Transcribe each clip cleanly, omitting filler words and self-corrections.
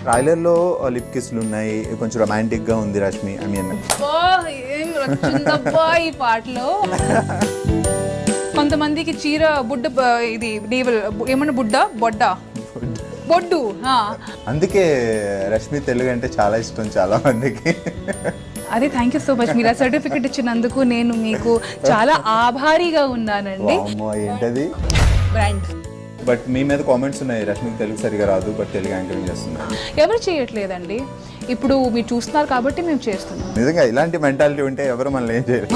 ట్రైలర్లో లిప్ కిస్లు ఉన్నాయి, కొంచెం రొమాంటిక్గా ఉంది రష్మి. ఐ మీన్ ఏం వచ్చిందబ్బా ఈ పాటలో. కొంతమందికి చీర బుడ్డ, ఇది ఏమన్నా బొడ్డు. అందుకే రష్మి తెలుగు అంటే చాలా ఇష్టం చాలా మందికి. అదే థ్యాంక్ యూ సో మచ్, మీరు ఆ సర్టిఫికెట్ ఇచ్చినందుకు నేను మీకు చాలా ఆభారీగా ఉన్నానండి. ఏంటది బ్రాండ్. బట్ మీ మీద కామెంట్స్ ఉన్నాయి, రష్మికి తెలుగు సరిగా రాదు బట్ తెలుగు యాంకరింగ్ చేస్తున్నారు. ఎవరు చేయట్లేదండి, ఇప్పుడు మీరు చూస్తున్నారు కాబట్టి మేము చేస్తున్నాం. నిజంగా ఇలాంటి మెంటాలిటీ ఉంటే ఎవరు మనల్ని ఏం చేయరు.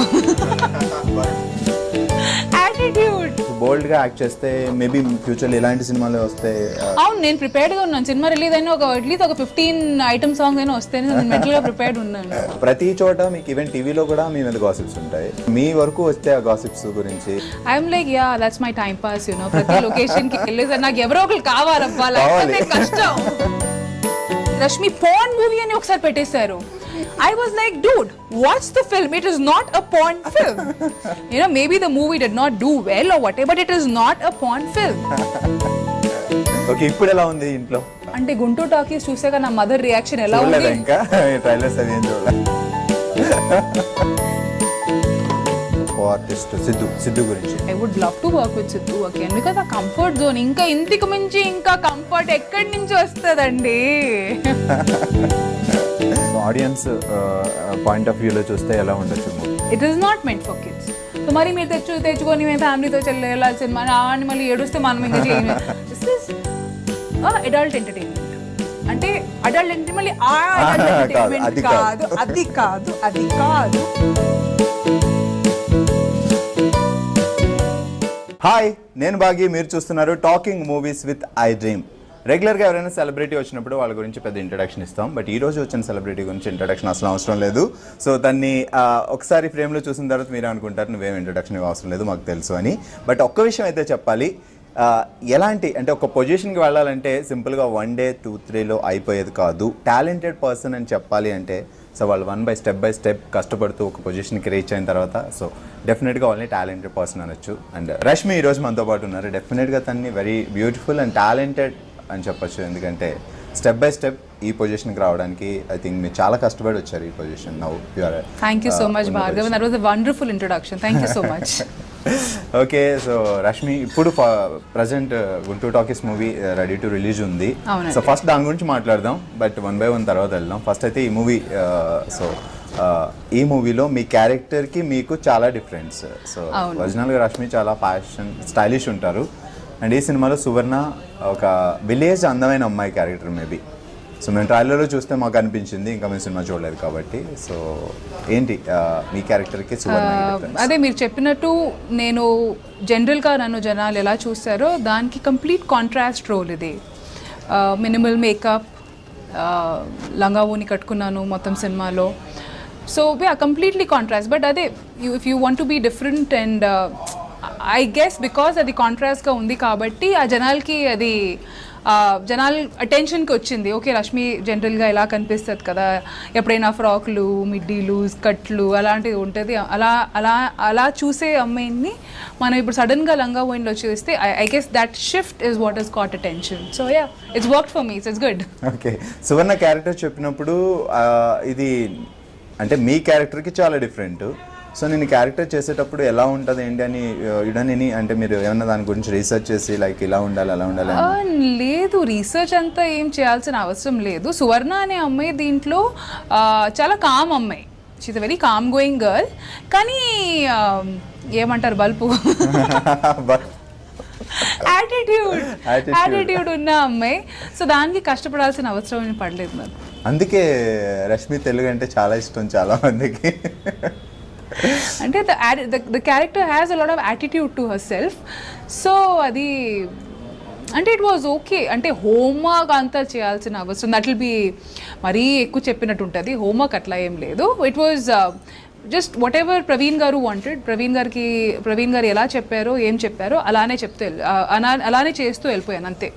యాటిట్యూడ్. బోల్డ్ గా యాక్ట్ చేస్తే మేబీ ఫ్యూచర్లో ఇలాంటి సినిమాలు వస్తే. అవును, నేను ప్రిపేర్డ్ గా ఉన్నాను. సినిమా రిలీజ్ అయినా అట్లీస్ట్ ఒక 15 ఐటమ్ సాంగ్స్ అయినా వస్తే నేను మెంటల్ గా ప్రిపేర్డ్ ఉన్నాను. ప్రతి చోట మీకు ఈవెన్ టీవీలో కూడా మీ మీద గాసిప్స్ ఉంటాయి. మీ వరకు వస్తే ఆ గాసిప్స్ గురించి I'm like yeah that's my time pass, you know. ప్రతి లొకేషన్ కి వెళ్ళేసి నాకు ఎవరో ఒకరు కావాలబ్బా, లేకపోతే కష్టం. రష్మి porn మూవీ అని ఒకసారి పెట్టేశారు. I was like, dude, watch the film. It is not a porn film. You know, maybe the movie did not do well or whatever, but it is not a porn film. Okay, ఇప్పుడు ఎలా ఉంది ఇంట్లో? అంటే Guntur talkies చూసాక నా mother reaction ఎలా ఉంది? ఇంకా ట్రైలర్స్ అవి ఏం చూడాలి. ఆర్టిస్ట్ సిద్ధు గురించి I would love to work with Sidhu again because a comfort zone, ఇంకా ఇంటికి మించి ఇంకా కంఫర్ట్ ఎక్కడి నుంచి వస్తుందండి? ఆడియన్స్ పాయింట్ ఆఫ్ వ్యూలో చూస్తే ఎలా ఉండొచ్చు? It is not meant for kids. So మరి మీరు తెచ్చుకొని మేము ఫ్యామిలీతో వెళ్ళాలి సినిమా అని మళ్ళీ ఏడుస్తే మనం ఇంకా చేయము. This is adult entertainment. అంటే అడల్ట్ ఎంటర్టైన్మెంట్ మళ్ళీ ఎంటర్టైన్మెంట్ కాదు, అది కాదు. హాయ్, నేను బాగి, మీరు చూస్తున్నారు talking movies with I dream. రెగ్యులర్గా ఎవరైనా సెలబ్రిటీ వచ్చినప్పుడు వాళ్ళ గురించి పెద్ద ఇంట్రడక్షన్ ఇస్తాం, బట్ ఈ రోజు వచ్చిన సెలబ్రిటీ గురించి ఇంట్రడక్షన్ అసలు అవసరం లేదు. సో దాన్ని ఒకసారి ఫ్రేమ్లో చూసిన తర్వాత మీరు అనుకుంటారు నువ్వేం ఇంట్రడక్షన్ అవసరం లేదు మాకు తెలుసు అని. బట్ ఒక్క విషయం అయితే చెప్పాలి, ఎలాంటి అంటే ఒక పొజిషన్కి వెళ్ళాలంటే సింపుల్గా 1 day 2-3లో అయిపోయేది కాదు. టాలెంటెడ్ పర్సన్ అని చెప్పాలి అంటే సో వాళ్ళు స్టెప్ బై స్టెప్ కష్టపడుతూ ఒక పొజిషన్కి రీచ్ అయిన తర్వాత సో డెఫినెట్గా వాళ్ళని టాలెంటెడ్ పర్సన్ అనొచ్చు. అండ్ రష్మి ఈరోజు మనతో పాటు ఉన్నారు. డెఫినెట్గా తన్ని వెరీ బ్యూటిఫుల్ అండ్ టాలెంటెడ్ అని చెప్పొచ్చు, ఎందుకంటే స్టెప్ బై స్టెప్ ఈ పొజిషన్కి రావడానికి ఐ థింక్ మీరు చాలా కష్టపడి వచ్చారు ఈ position. Now you are. Thank you so much Bhargav, that was a wonderful introduction. Thank you so much. Okay, so Rashmi ఇప్పుడు present Guntur Talkies movie ready to release ఉంది. సో ఫస్ట్ దాని గురించి మాట్లాడదాం, బట్ 1 by 1 తర్వాత వెళ్దాం. ఫస్ట్ అయితే ఈ మూవీ, సో ఈ మూవీలో మీ క్యారెక్టర్కి మీకు చాలా డిఫరెన్స్. సో ఒరిజినల్గా రష్మి చాలా ఫ్యాషన్ స్టైలిష్ ఉంటారు, అండ్ ఈ సినిమాలో సువర్ణ ఒక విలేజ్ అందమైన అమ్మాయి క్యారెక్టర్ మేబీ. సో మేము ట్రైలర్లో చూస్తే మాకు అనిపించింది, ఇంకా మేము సినిమా చూడలేదు కాబట్టి. సో ఏంటి మీ క్యారెక్టర్కి సువర్ణ? అదే మీరు చెప్పినట్టు నేను జనరల్గా నన్ను జనాలు ఎలా చూస్తారో దానికి కంప్లీట్ కాంట్రాస్ట్ రోల్ ఇది. మినిమల్ మేకప్, లంగా ఓని కట్టుకున్నాను మొత్తం సినిమాలో. So completely contrast. బట్ అదే if you want to be different and I guess because అది కాంట్రాస్ట్గా ఉంది కాబట్టి ఆ జనాలకి అది జనాల అటెన్షన్కి వచ్చింది. ఓకే, రష్మి జనరల్గా ఎలా కనిపిస్తుంది కదా, ఎప్పుడైనా ఫ్రాక్లు, మిడ్డీలు, స్కర్ట్లు అలాంటివి ఉంటుంది. అలా చూసే అమ్మాయిని మనం ఇప్పుడు సడన్గా లంగా ఓయిన్లో చూస్తే I guess that shift is what is caught attention. So yeah, it's work for me, it's good. Okay, Suvarna character చెప్పినప్పుడు ఇది అంటే మీ క్యారెక్టర్కి చాలా డిఫరెంట్. సో నేను క్యారెక్టర్ చేసేటప్పుడు ఎలా ఉంటుంది ఏంటి అని ఇడని అంటే మీరు ఏమన్నా దాని గురించి రీసెర్చ్ చేసి లైక్ ఇలా ఉండాలి అలా ఉండాలి? లేదు, రీసెర్చ్ అంతా ఏం చేయాల్సిన అవసరం లేదు. సువర్ణ అనే అమ్మాయి దీంట్లో చాలా కామ్ అమ్మాయి. She's a very calm going girl. కానీ ఏమంటారు బల్పు యాటిట్యూడ్ ఉన్న అమ్మాయి. సో దానికి కష్టపడాల్సిన అవసరం పడలేదు నాకు. అందుకే రష్మి తెలుగు అంటే చాలా ఇష్టం చాలా మందికి. అంటే the character has a lot of attitude to herself. So అది అంటే ఇట్ వాజ్ ఓకే. అంటే హోంవర్క్ అంతా చేయాల్సిన అవసరం, దట్ విల్ బి మరీ ఎక్కువ చెప్పినట్టు ఉంటుంది. హోంవర్క్ అట్లా ఏం లేదు. It was just what ever Praveen గారు వాంటెడ్, ప్రవీణ్ గారు ఎలా చెప్పారో ఏం చెప్పారో అలానే చేస్తూ వెళ్ళిపోయాను అంతే.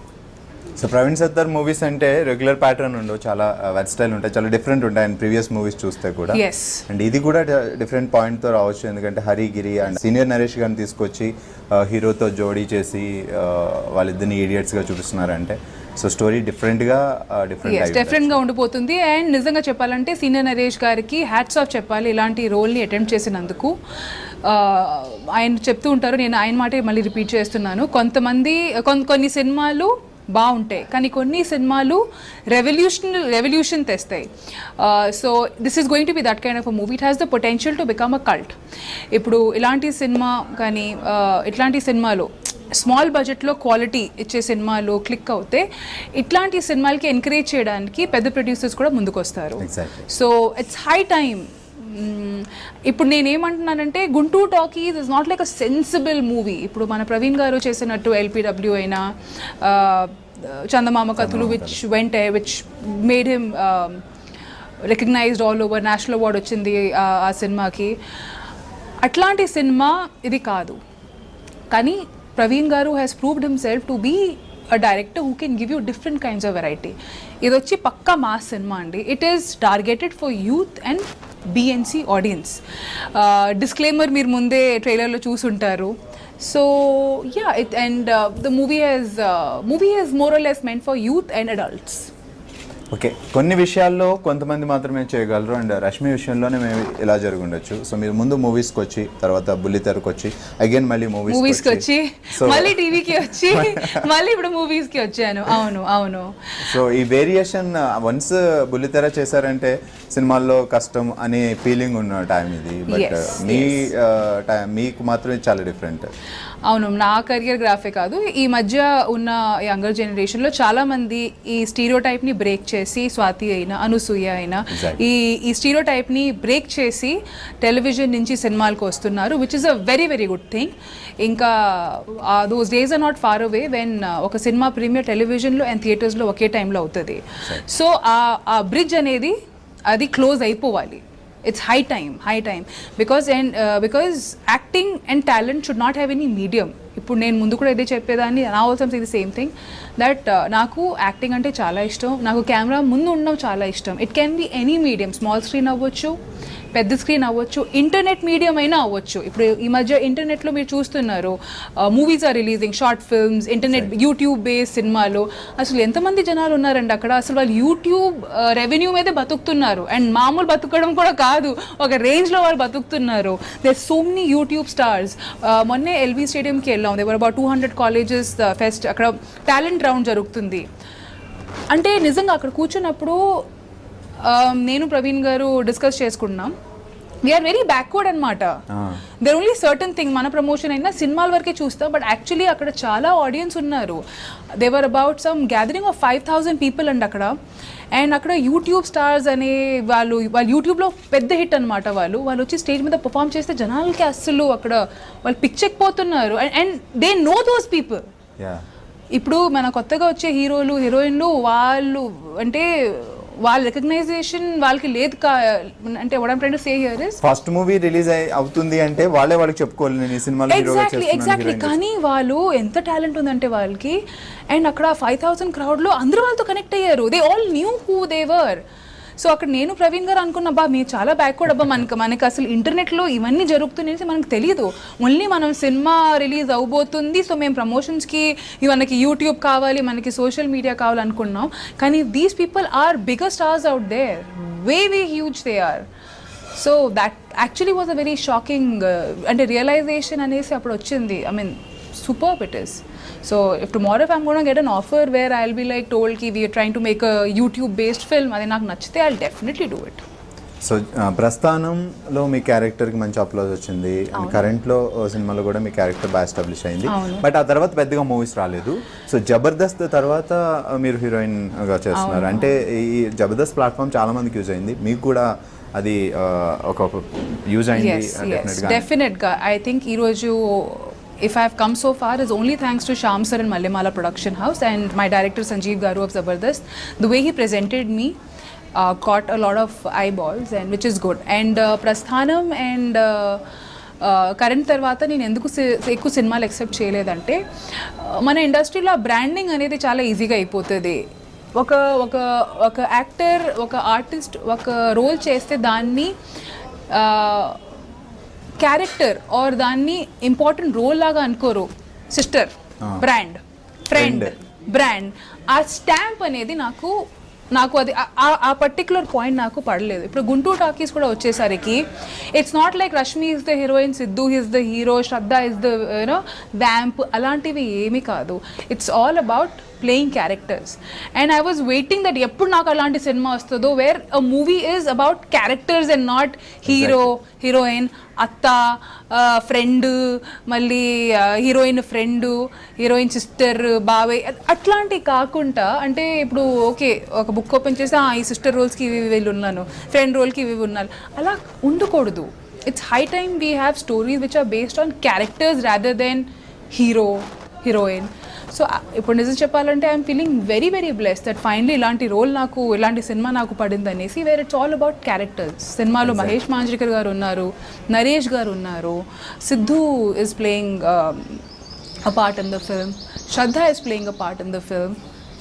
సో ప్రవీణ్ సత్తర్ మూవీస్ అంటే రెగ్యులర్ ప్యాటర్న్ ఉండవు, చాలా వెర్సటైల్ ఉంటాయి, చాలా డిఫరెంట్ ఉంటాయి అండ్ ప్రీవియస్ మూవీస్ చూస్తే కూడా. అండ్ ఇది కూడా డిఫరెంట్ పాయింట్తో రావచ్చు, ఎందుకంటే హరిగిరి అండ్ సీనియర్ నరేష్ గారిని తీసుకొచ్చి హీరోతో జోడీ చేసి వాళ్ళిద్దరిని ఈడియట్స్గా చూపిస్తున్నారంటే సో స్టోరీ డిఫరెంట్గా డెఫినెట్గా ఉండిపోతుంది. అండ్ నిజంగా చెప్పాలంటే సీనియర్ నరేష్ గారికి హ్యాట్స్ ఆఫ్ చెప్పాలి ఇలాంటి రోల్ని అటెంప్ట్ చేసినందుకు. ఆయన చెప్తూ ఉంటారు, నేను ఆయన మాటే మళ్ళీ రిపీట్ చేస్తున్నాను, కొన్ని సినిమాలు బాగుంటాయి కానీ కొన్ని సినిమాలు రెవల్యూషన్ తెస్తాయి. So this is going to B that kind of a movie. It has the potential to become a cult. ఇప్పుడు ఇలాంటి సినిమా కానీ ఇట్లాంటి సినిమాలు స్మాల్ బడ్జెట్లో క్వాలిటీ ఇచ్చే సినిమాలు క్లిక్ అవుతే ఇట్లాంటి సినిమాలకి ఎంకరేజ్ చేయడానికి పెద్ద ప్రొడ్యూసర్స్ కూడా ముందుకు వస్తారు. So it's high time. ఇప్పుడు నేనేమంటున్నానంటే Guntur Talkies is not like a sensible movie. ఇప్పుడు మన ప్రవీణ్ గారు చేసినట్టు ఎల్పిడబ్ల్యూ అయినా Chandamama Kathalu which made him recognised all over, national award వచ్చింది ఆ సినిమాకి. అట్లాంటి సినిమా ఇది కాదు. కానీ Praveen garu has proved himself to be a director who can give you different kinds of variety. ఇది వచ్చి పక్కా మాస్ సినిమా అండి. It is targeted for youth and B and C audience. Disclaimer మీరు ముందే ట్రైలర్లో చూసుంటారు. So yeah the movie is more or less meant for youth and adults. Okay, కొన్ని విషయాల్లో కొంతమంది మాత్రమే చేయగలరు అండ్ రష్మి విషయంలోనే మేము ఇలా జరిగి ఉండొచ్చు. సో మీరు ముందు మూవీస్కి వచ్చి తర్వాత బుల్లితెరకు వచ్చి అగైన్ మళ్ళీ మూవీస్కి వచ్చి మళ్ళీ టీవీకి వచ్చి మళ్ళీ ఇప్పుడు మూవీస్కి వచ్చాను. అవును. సో ఈ వేరియేషన్ వన్స్ బుల్లితెర చేశారంటే సినిమాల్లో కష్టం అనే ఫీలింగ్ ఉన్న టైం ఇది. బట్ మీ టైం మీకు మాత్రమే చాలా డిఫరెంట్. అవును, నా కెరియర్ గ్రాఫే కాదు, ఈ మధ్య ఉన్న యంగర్ జనరేషన్లో చాలామంది ఈ స్టీరియోటైప్ని బ్రేక్ చేసి, స్వాతి అయినా అనసూయ అయినా ఈ స్టీరియోటైప్ని బ్రేక్ చేసి టెలివిజన్ నుంచి సినిమాలకు వస్తున్నారు, which is a very very good thing. ఇంకా those days are not far away when ఒక సినిమా ప్రీమియర్ టెలివిజన్లో అండ్ థియేటర్స్లో ఒకే టైంలో అవుతుంది. సో ఆ బ్రిడ్జ్ అనేది అది క్లోజ్ అయిపోవాలి. It's high time because acting and talent should not have any medium. ఇప్పుడు నేను ముందు కూడా ఇదే చెప్పేదాన్ని, నా ఆల్సో ఇది సేమ్ థింగ్ దట్ నాకు యాక్టింగ్ అంటే చాలా ఇష్టం, నాకు కెమెరా ముందు ఉండడం చాలా ఇష్టం. It can be any medium, small screen అవ్వచ్చు, పెద్ద స్క్రీన్ అవ్వచ్చు, ఇంటర్నెట్ మీడియం అయినా అవ్వచ్చు. ఇప్పుడు ఈ మధ్య ఇంటర్నెట్లో మీరు చూస్తున్నారు movies are releasing, short films, internet YouTube based సినిమాలు. అసలు ఎంతమంది జనాలు ఉన్నారండి అక్కడ. అసలు వాళ్ళు యూట్యూబ్ రెవెన్యూ మీదే బతుకుతున్నారు. అండ్ మామూలు బతుకడం కూడా కాదు, ఒక రేంజ్లో వాళ్ళు బతుకుతున్నారు. There so many YouTube stars. మొన్నే ఎల్బీ స్టేడియంకి వెళ్ళాం. There were about 200 colleges fest. అక్కడ టాలెంట్ రౌండ్ జరుగుతుంది. అంటే నిజంగా అక్కడ కూర్చున్నప్పుడు నేను ప్రవీణ్ గారు డిస్కస్ చేసుకున్నాం, వీఆర్ వెరీ బ్యాక్వర్డ్ అనమాట. దర్ ఓన్లీ సర్టన్ థింగ్, మన ప్రమోషన్ అయినా సినిమాల వరకే చూస్తాం, బట్ యాక్చువల్లీ అక్కడ చాలా ఆడియన్స్ ఉన్నారు. There were about some gathering of 5,000 people అండి అక్కడ. అండ్ అక్కడ యూట్యూబ్ స్టార్స్ అనే వాళ్ళు యూట్యూబ్లో పెద్ద హిట్ అనమాట. వాళ్ళు వచ్చి స్టేజ్ మీద పర్ఫామ్ చేస్తే జనాలకి అస్సలు అక్కడ వాళ్ళు పిచ్చెక్కిపోతున్నారు. And they know those people. ఇప్పుడు మన కొత్తగా వచ్చే హీరోలు హీరోయిన్లు వాళ్ళు అంటే వాళ్ళ రికగ్నైజేషన్ వాళ్ళకి లేదు. అంటే what I'm trying to say here is first movie release అవుతుంది అంటే వాళ్ళకి చెప్పుకోవాలి నేను ఈ సినిమాలో హీరోగా చేస్తున్నాను. ఎగ్జాక్ట్లీ. కానీ వాళ్ళు ఎంత టాలెంట్ ఉందంటే వాళ్ళకి. అండ్ అక్కడ 5,000 క్రౌడ్లో అందరూ వాళ్ళతో కనెక్ట్ అయ్యారు. They all new who they were. So అక్కడ నేను ప్రవీణ్ గారు అనుకున్నా, అబ్బా మీరు చాలా బ్యాక్వర్డ్, అబ్బా మనకి అసలు ఇంటర్నెట్లో ఇవన్నీ జరుగుతున్నాయి మనకు తెలియదు. ఓన్లీ మనం సినిమా రిలీజ్ అవబోతుంది, సో మేము ప్రమోషన్స్కి మనకి యూట్యూబ్ కావాలి, మనకి సోషల్ మీడియా కావాలి అనుకున్నాం. కానీ these people are bigger stars out there, way huge they are. So that actually was a very shocking అంటే రియలైజేషన్ అనేసి అప్పుడు వచ్చింది. I mean superb it is. So if tomorrow if I'm going to get an offer where I'll be like told ki we are trying to make a YouTube based film, adi నాకు నచ్చితే I'll definitely do it. So ప్రస్థానంలో మీ క్యారెక్టర్కి మంచి applause వచ్చింది. కరెంట్లో సినిమాలో కూడా మీ character బాగా ఎస్టాబ్లిష్ అయింది. బట్ ఆ తర్వాత పెద్దగా మూవీస్ రాలేదు. సో జబర్దస్త్ తర్వాత మీరు హీరోయిన్గా చేస్తున్నారు. అంటే ఈ జబర్దస్త్ ప్లాట్ఫామ్ చాలా మందికి యూజ్ అయింది, మీకు కూడా అది ఒక యూజ్ అయింది డెఫినెట్గా. ఐ థింక్ ఈరోజు if I have come so far is only thanks to Shyam sir and Mallemala Production House and my director Sanjeev Garu of Zabardast. The way he presented me caught a lot of eyeballs, and which is good. And Prasthanam and current తర్వాత నేను ఎందుకు ఎక్కువ సినిమాలు except చేయలేదంటే మన ఇండస్ట్రీలో branding అనేది చాలా ఈజీగా అయిపోతుంది. ఒక యాక్టర్, ఒక ఆర్టిస్ట్ ఒక రోల్ చేస్తే దాన్ని క్యారెక్టర్ ఆర్ దాన్ని ఇంపార్టెంట్ రోల్ లాగా అనుకోరు. Sister, brand, friend, brand. ఆ స్టాంప్ అనేది నాకు అది ఆ పర్టికులర్ పాయింట్ నాకు పడలేదు. ఇప్పుడు గుంటూరు టాకీస్ కూడా వచ్చేసరికి it's not like Rashmi is the heroine, Siddhu is the hero, Shraddha is the vamp, అలాంటివి ఏమీ కాదు. It's all about playing characters. And I was waiting that ఎప్పుడు నాకు అలాంటి సినిమా వస్తుందో where a movie is about characters and not hero, heroine, అత్త, friend, మళ్ళీ హీరోయిన్ ఫ్రెండు, హీరోయిన్ సిస్టర్, బాబాయ్, అట్లాంటివి కాకుండా, అంటే ఇప్పుడు ఓకే ఒక బుక్ ఓపెన్ చేసి ఈ సిస్టర్ రోల్స్కి ఇవి వీళ్ళు ఉన్నాను, ఫ్రెండ్ రోల్కి ఇవి ఉన్నాను, అలా ఉండకూడదు. It's high time we have stories which are based on characters rather than hero, heroine. So ఇప్పుడు నిజం చెప్పాలంటే I'm feeling very very blessed that finally ఇలాంటి రోల్ నాకు, ఇలాంటి సినిమా నాకు పడింది అనేసి, where it's all about characters. సినిమాలో మహేష్ మాంజ్రేకర్ గారు ఉన్నారు, నరేష్ గారు ఉన్నారు, Siddhu is playing a part in the film, Shraddha is playing a part in the film.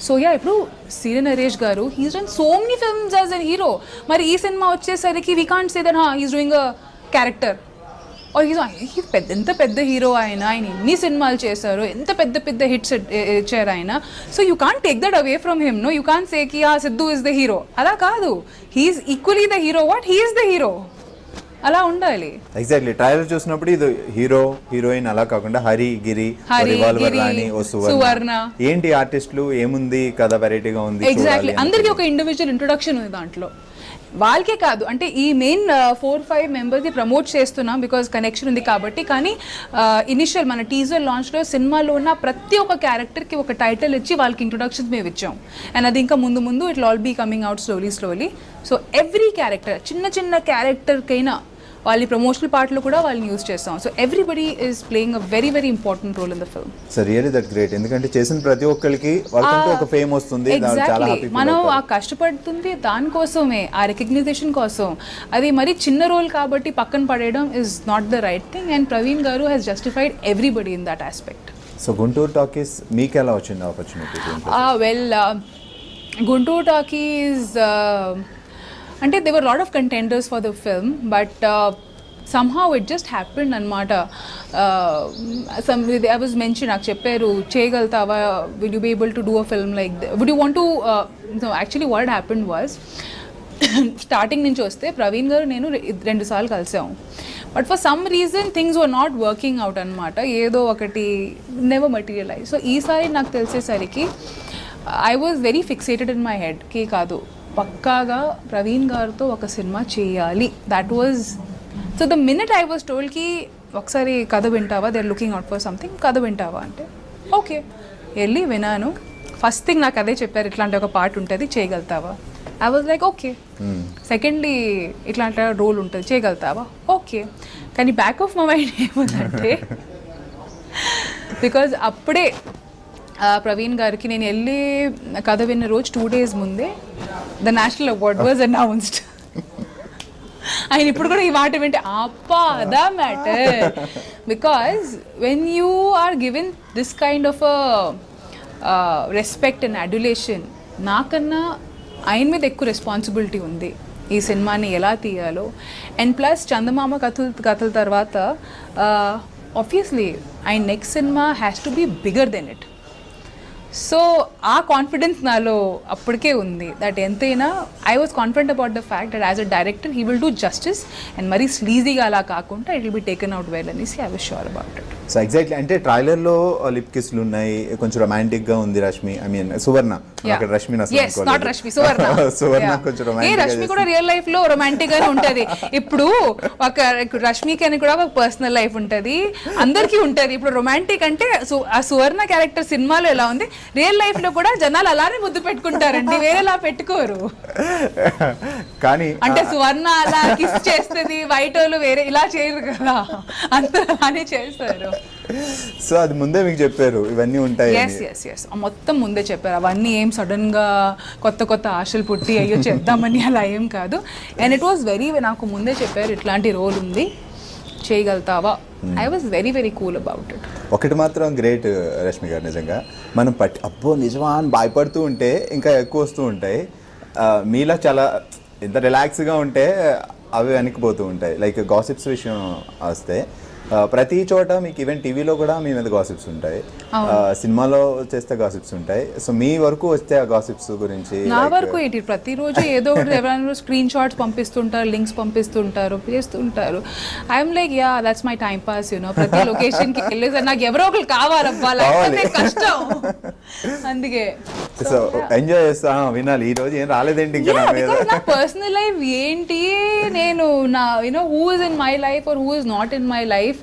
So yeah, ఇప్పుడు సీరియా నరేష్ గారు he's done so many films as an hero. మరి ఈ సినిమా వచ్చేసరికి we can't say that he's doing a character. ఎంత పెద్ద hero ఆయన ఎన్ని సినిమాలు చేశారు, ఎంత పెద్ద పెద్ద హిట్స్ ఇచ్చారు ఆయన. So you can't take that away from him. No, you can't say కి సిద్ధు ఇస్ ద హీరో. అలా కాదు, he's equally the hero what he's the hero, అలా ఉండాలి. ఎగ్జాక్ట్లీ. ట్రైలర్ చూసినప్పుడు ఇది హీరో, హీరోయిన్ అలా కాకుండా హరి, గిరి, రివాల్వర్ రాణి, ఓ సువర్ణ, ఏంటి ఆర్టిస్టులు, ఏముంది కథ, వెరైటీగా ఉంది. ఎగ్జాక్ట్లీ, అందరికీ ఒక ఇండివిజువల్ ఇంట్రొడక్షన్ ఉంది దాంట్లో. వాళ్ళకే కాదు, అంటే ఈ మెయిన్ 4-5 మెంబర్స్ని ప్రమోట్ చేస్తున్నాం బికాజ్ కనెక్షన్ ఉంది కాబట్టి. కానీ ఇనిషియల్ మన టీజర్ లాంచ్లో సినిమాలో ఉన్న ప్రతి ఒక్క క్యారెక్టర్కి ఒక టైటిల్ ఇచ్చి వాళ్ళకి ఇంట్రొడక్షన్స్ మేము ఇచ్చాం. అండ్ అది ఇంకా ముందు ముందు it all be coming out slowly. So every character, చిన్న చిన్న క్యారెక్టర్కైనా వాళ్ళ ప్రమోషనల్ పార్ట్లో కూడా వాళ్ళని యూజ్ చేస్తాం. So everybody is playing a very very important role in the film. So really that great. ఎందుకంటే చేసిన ప్రతి ఒక్కరికి వాళ్ళకంటూ ఒక ఫేమ్ వస్తుంది. ఎగ్జాక్ట్లీ, మనం ఆ కష్టపడుతుంది దానికోసమే, ఆ రికగ్నైజేషన్ కోసం. అది మరి చిన్న రోల్ కాబట్టి పక్కన పడేయడం is not the right thing. And Praveen garu has justified everybody in that aspect. So Guntur Talkies మీకు ఎలా వచ్చింది ఆపర్చునిటీ? వెల్, గుంటూరు టాకీస్ అంటే there were a lot of contenders for the film, but somehow it just happened అనమాట. I was mentioned, నాకు చెప్పారు చేయగలుగుతావా, will you be able to do a film like that, would you want to no, actually what happened was starting నుంచి వస్తే ప్రవీణ్ గారు నేను 2 సార్లు కలిసాము. But for some reason things were not working out అనమాట. ఏదో ఒకటి నెవర్ మెటీరియలైజ్. సో ఈసారి నాకు తెలిసేసరికి I was very fixated in my head కి కాదు, పక్కాగా ప్రవీణ్ గారితో ఒక సినిమా చేయాలి. That was so the minute I was told కి ఒకసారి కథ వింటావా, they are looking out for something, కథ వింటావా అంటే ఓకే వెళ్ళి విన్నాను. ఫస్ట్ థింగ్ నాకు అదే చెప్పారు, ఇట్లాంటి ఒక పార్ట్ ఉంటుంది చేయగలుగుతావా. I was like okay. Secondly ఇట్లాంటి రోల్ ఉంటుంది చేయగలుగుతావా, ఓకే. కానీ బ్యాక్ ఆఫ్ మై మైండ్ ఏముందంటే బికాజ్ అప్పుడే ప్రవీణ్ గారికి నేను వెళ్ళి కథ విన్న రోజు 2 days ముందే the national award was announced. ఆయన ఇప్పుడు కూడా ఈ మాట వింటే అప్పా the matter. Because when you are given this kind of respect and adulation, నాకన్నా ఆయన మీద ఎక్కువ రెస్పాన్సిబిలిటీ ఉంది ఈ సినిమాని ఎలా తీయాలో. అండ్ ప్లస్ చందమామ కథల తర్వాత ఆబ్వియస్లీ ఆయన నెక్స్ట్ సినిమా has to be bigger then it. So ఆ కాన్ఫిడెన్స్ నాలో అప్పటికే ఉంది. దట్ ఎంతైనా I was confident about the fact that as a director he will do justice and మరీ స్లీజీగా అలా కాకుండా it will be taken out well అనేసి I was sure about it. So exactly, అంటే ట్రైలర్లో లిప్ కిస్లు ఉన్నాయి, కొంచెం రొమాంటిక్గా ఉంది రష్మి, ఐ మీన్ సువర్ణ, అక్కడ రష్మి సువర్ణ కొంచెం రొమాంటిక్. రష్మి కూడా రియల్ లైఫ్ లో రొమాంటిక్ గానే ఉంటది. ఇప్పుడు ఒక రష్మికి అని కూడా ఒక పర్సనల్ లైఫ్ ఉంటది, అందరికీ ఉంటది. ఇప్పుడు రొమాంటిక్ అంటే ఆ సువర్ణ క్యారెక్టర్ సినిమాలో ఎలా ఉంది, రియల్ లైఫ్ లో కూడా జనాలు అలానే ముద్దు పెట్టుకుంటారండి, వేరేలా పెట్టుకోరు. కానీ అంటే సువర్ణ అలా కిస్ చేస్తుంది, వైట్ వాళ్ళు వేరే ఇలా చేయరు కదా, అందరూ అలానే చేస్తారు. సో అది ముందే మీకు చెప్పారు ఇవన్నీ ఉంటాయి? ఎస్ మొత్తం ముందే చెప్పారు. అవన్నీ ఏం సడన్ గా కొత్త ఆశలు పుట్టి అయ్యో చేద్దామని అలా ఏం కాదు. అండ్ ఇట్ వాస్ వెరీ, నాకు ముందే చెప్పారు ఇట్లాంటి రోల్ ఉంది చేయగలుగుతావా. I was very very cool about it. ఒకటి మాత్రం గ్రేట్ రష్మి గారు, నిజంగా మనం అబ్బో నిజమా అని భయపడుతూ ఉంటే ఇంకా ఎక్కువ వస్తూ ఉంటాయి. మీలా చాలా ఎంత రిలాక్స్గా ఉంటే అవి వెనక్కిపోతూ ఉంటాయి. లైక్ గాసిప్స్ విషయం వస్తే ప్రతి చోట మీకు ఈవెన్ టీవీలో కూడా మీ మీద గాసిప్స్ ఉంటాయి, సినిమాలో చేస్తే గాసిప్స్ ఉంటాయి. సో మీ వరకు వస్తే ఆ గాసిప్స్ గురించి నా వరకు ఏంటి, ప్రతిరోజు ఏదో ఒకటి ఎవరైనా స్క్రీన్ షాట్స్ పంపిస్తుంటారు, లింక్స్ పంపిస్తుంటారు, చేస్తుంటారు. I'm like yeah that's my time pass you know. ప్రతి లొకేషన్ కి వెళ్ళేసి నాకు ఎవరో ఒకరు కావాలబ్బా, లేకపోతే కష్టం. అందుకే సో ఎంజాయ్ చేస్తా వినాలి. ఈ రోజు ఏం రాలేదేంటి ఇంకా నా మీద? నా పర్సనల్ లైఫ్ ఏంటి, నేను నా you know who is in my life or who is not in my life,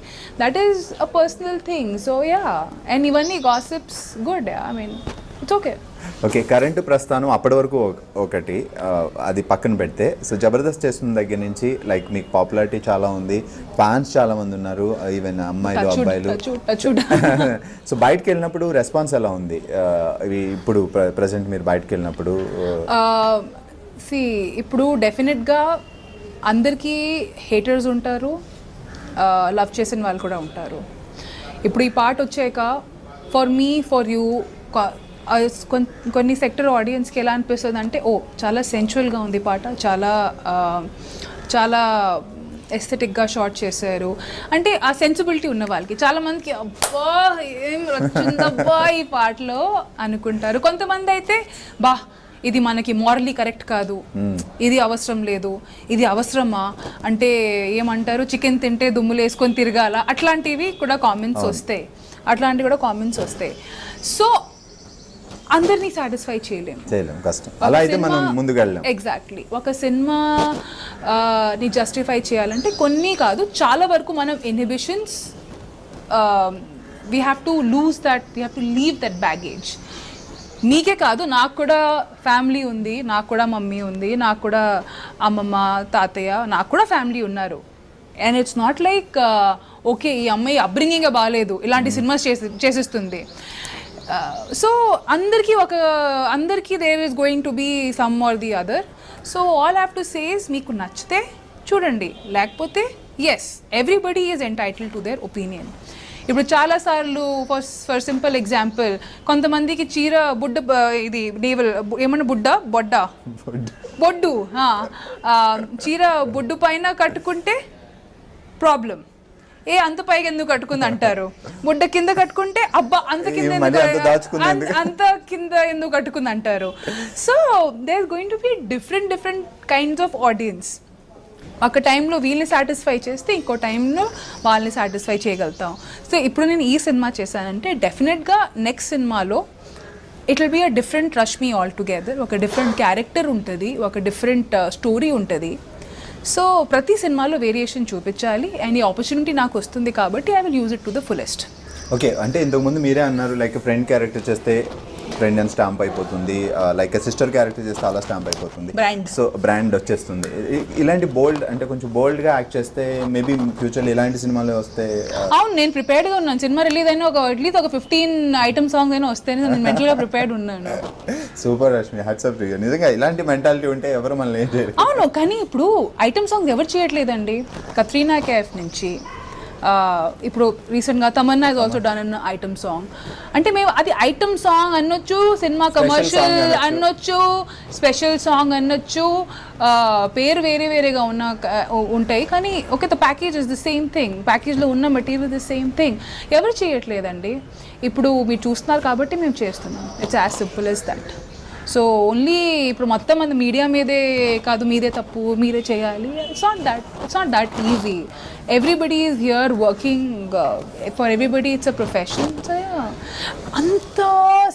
that is a personal thing. So yeah, and even gossips good, I mean it's okay. Okay, current ప్రస్థానం అప్పటి వరకు ఒకటి, అది పక్కన పెడితే సో జబర్దస్త్ చేస్తున్న దగ్గర నుంచి లైక్ మీకు పాపులారిటీ చాలా ఉంది, ఫ్యాన్స్ చాలా మంది ఉన్నారు, ఈవెన్ అమ్మాయిలు అబ్బాయిలు. సో బయటకు వెళ్ళినప్పుడు రెస్పాన్స్ ఎలా ఉంది ఇవి ఇప్పుడు ప్రజెంట్ మీరు బయటకు వెళ్ళినప్పుడు? ఇప్పుడు డెఫినెట్గా అందరికీ హేటర్స్ ఉంటారు, లవ్ చేసిన వాళ్ళు కూడా ఉంటారు. ఇప్పుడు ఈ పాట వచ్చాక ఫర్ మీ ఫర్ యూ కొన్ని సెక్టర్ ఆడియన్స్కి ఎలా అనిపిస్తుంది అంటే, ఓ చాలా సెన్చువల్గా ఉంది పాట, చాలా చాలా ఎస్థెటిక్గా షార్ట్ చేశారు అంటే ఆ సెన్సిబిలిటీ ఉన్న వాళ్ళకి. చాలామందికి అబ్బా ఏం వచ్చిందబ్బా ఈ పాటలో అనుకుంటారు. కొంతమంది అయితే బా ఇది మనకి మారలీ కరెక్ట్ కాదు, ఇది అవసరం లేదు, ఇది అవసరమా అంటే ఏమంటారు, చికెన్ తింటే దుమ్ములు వేసుకొని తిరగాల, అట్లాంటివి కూడా కామెంట్స్ వస్తాయి. సో అందరినీ సాటిస్ఫై చేయలేము, కష్టం. అలా అయితే మనం ముందుకు వెళ్ళాం. ఎగ్జాక్ట్లీ. ఒక సినిమా ని జస్టిఫై చేయాలంటే కొన్ని కాదు, చాలా వరకు మనం inhibitions we have to lose that, we have to leave that baggage. నీకే కాదు, నాకు కూడా ఫ్యామిలీ ఉంది, నాకు కూడా మమ్మీ ఉంది, నాకు కూడా అమ్మమ్మ తాతయ్య, నాకు కూడా ఫ్యామిలీ ఉన్నారు. And it's not like okay ఈ అమ్మాయి అప్బ్రింగింగే బాగాలేదు ఇలాంటి సినిమాస్ చేసిస్తుంది. సో అందరికీ there is going to be some or the other. So all have to says మీకు నచ్చితే చూడండి, లేకపోతే yes everybody is entitle to their opinion. ఇప్పుడు చాలాసార్లు ఫర్ సింపుల్ ఎగ్జాంపుల్, కొంతమందికి చీర బుడ్డ ఇది నేవల్ ఏమన్నా బొడ్డు చీర బొడ్డు పైన కట్టుకుంటే ప్రాబ్లం, అంత పైకి ఎందుకు కట్టుకుంది అంటారు. బుడ్డ కింద కట్టుకుంటే అబ్బా అంత కింద ఎందుకు కట్టుకుంది అంటారు. So they are going to be different kinds of audiences. ఒక టైంలో వీళ్ళని సాటిస్ఫై చేస్తే ఇంకో టైంలో వాళ్ళని సాటిస్ఫై చేయగలుగుతాం. సో ఇప్పుడు నేను ఈ సినిమా చేశానంటే డెఫినెట్గా నెక్స్ట్ సినిమాలో it will be a different Rashmi all together. ఒక డిఫరెంట్ క్యారెక్టర్ ఉంటుంది, ఒక డిఫరెంట్ స్టోరీ ఉంటుంది. సో ప్రతి సినిమాలో వేరియేషన్ చూపించాలి అండ్ ఈ ఆపర్చునిటీ నాకు వస్తుంది కాబట్టి I will use it to the fullest. Okay, అంటే ఇంతకుముందు మీరే అన్నారు లైక్ ఫ్రెండ్ క్యారెక్టర్ చేస్తే ఫ్రెండ్ అని స్టాంప్ అయిపోతుంది, లైక్ సిస్టర్ క్యారెక్టర్ చేస్తే అలా స్టాంప్ అయిపోతుంది, సో బ్రాండ్ వచ్చేస్తుంది. ఇలాంటి బోల్డ్ అంటే కొంచెం బోల్డ్గా యాక్ట్ చేస్తే మేబీ ఫ్యూచర్లో ఇలాంటి సినిమాలు వస్తే. అవును, నేను ప్రిపేర్డ్గా ఉన్నాను. సినిమా రిలీజ్ అయినా అట్లీస్ట్ ఒక 15 ఐటమ్ సాంగ్ అయినా వస్తేనే నేను మెంటల్గా ప్రిపేర్డ్ ఉన్నాను. Super Rashmi, hats to you. నిజంగా ఇలాంటి మెంటాలిటీ ఉంటే ఎవరు మనల్ని ఏం చేయరు. అవును, కానీ ఇప్పుడు ఐటమ్ సాంగ్స్ ఎవరు చేయట్లేదండి. కత్రీనా కేఫ్ నుంచి ఇప్పుడు రీసెంట్గా Tamannaah is also done an item song. అంటే మేము అది ఐటమ్ సాంగ్ అనొచ్చు, సినిమా కమర్షియల్ అనొచ్చు, స్పెషల్ సాంగ్ అనొచ్చు, పేరు వేరేగా ఉంటాయి. కానీ okay, the package is the same thing, ప్యాకేజ్లో ఉన్న మెటీరియల్ ద సేమ్ థింగ్. ఎవరు చేయట్లేదండి. ఇప్పుడు మీరు చూస్తున్నారు కాబట్టి మేము చేస్తున్నాం. It's as simple as that. So only ఇప్పుడు మొత్తం మంది మీడియా మీదే కాదు, మీదే తప్పు, మీరే చేయాలి. It's not that easy. Everybody is here working for everybody. It's a profession. So అంత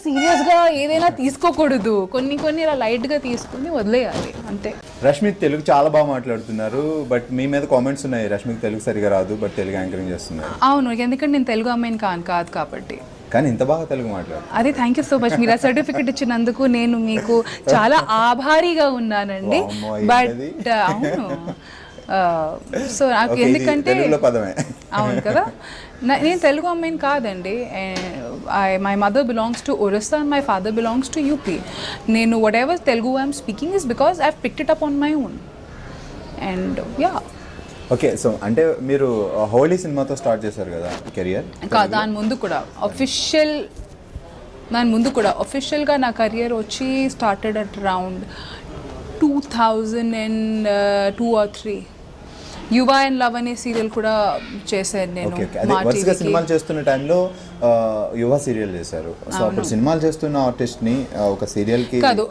సీరియస్గా ఏదైనా తీసుకోకూడదు, కొన్ని ఇలా లైట్గా తీసుకుని వదిలేయాలి అంతే. రష్మి తెలుగు చాలా బాగా మాట్లాడుతున్నారు, బట్ మీ మీద కామెంట్స్ ఉన్నాయి రష్మికి తెలుగు సరిగా రాదు బట్ తెలుగు యాంకరింగ్ చేస్తున్నారు. అవును, ఎందుకంటే నేను తెలుగు అమ్మాయిని కాదు కాబట్టి. కానీ ఇంత బాగా తెలుగు మాట్లాడు. అదే థ్యాంక్ యూ సో మచ్. మీరు ఆ సర్టిఫికెట్ ఇచ్చినందుకు నేను మీకు చాలా ఆభారీగా ఉన్నానండి. బట్ అవును, సో నాకు ఎందుకంటే అవును కదా, నేను తెలుగు అమ్మాయిని కాదండి. My mother belongs to Orissa and my father belongs to UP. నేను whatever Telugu I'm speaking is because I have picked it up on my own. And yeah okay, so అంటే మీరు హోలీ సినిమాతో స్టార్ట్ చేశారు కదా కెరియర్? దాని ముందు కూడా అఫీషియల్గా నా కెరియర్ వచ్చి స్టార్టెడ్ అట్ అరౌండ్ 2002 or 3. యువ అండ్ లవ్ అనే సీరియల్ కూడా చేశాను నేను అదే వరుసగా సినిమాలు చేస్తున్న టైంలో యువ సీరియల్ చేశారు. సో అప్పుడు సినిమాలు చేస్తున్న ఆర్టిస్ట్ ని ఒక సీరియల్ కి కాదు,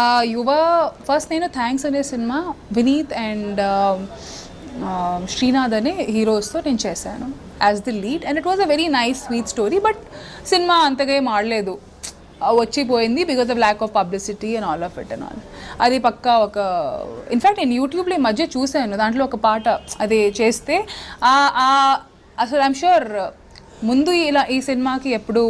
ఆ యువ ఫస్ట్ నేను థ్యాంక్స్ అనే సినిమా వినీత్ అండ్ శ్రీనాథ్ అనే హీరోస్తో నేను చేశాను as the lead and it was a very nice sweet story. But సినిమా అంతగా ఏం ఆడలేదు, వచ్చిపోయింది because of lack of publicity and all of it and all. అది పక్కా ఒక ఇన్ఫ్యాక్ట్ నేను యూట్యూబ్లో ఈ మధ్య చూశాను, దాంట్లో ఒక పాట అది చేస్తే అసలు ఐఎమ్ షూర్ ముందు ఇలా ఈ సినిమాకి ఎప్పుడు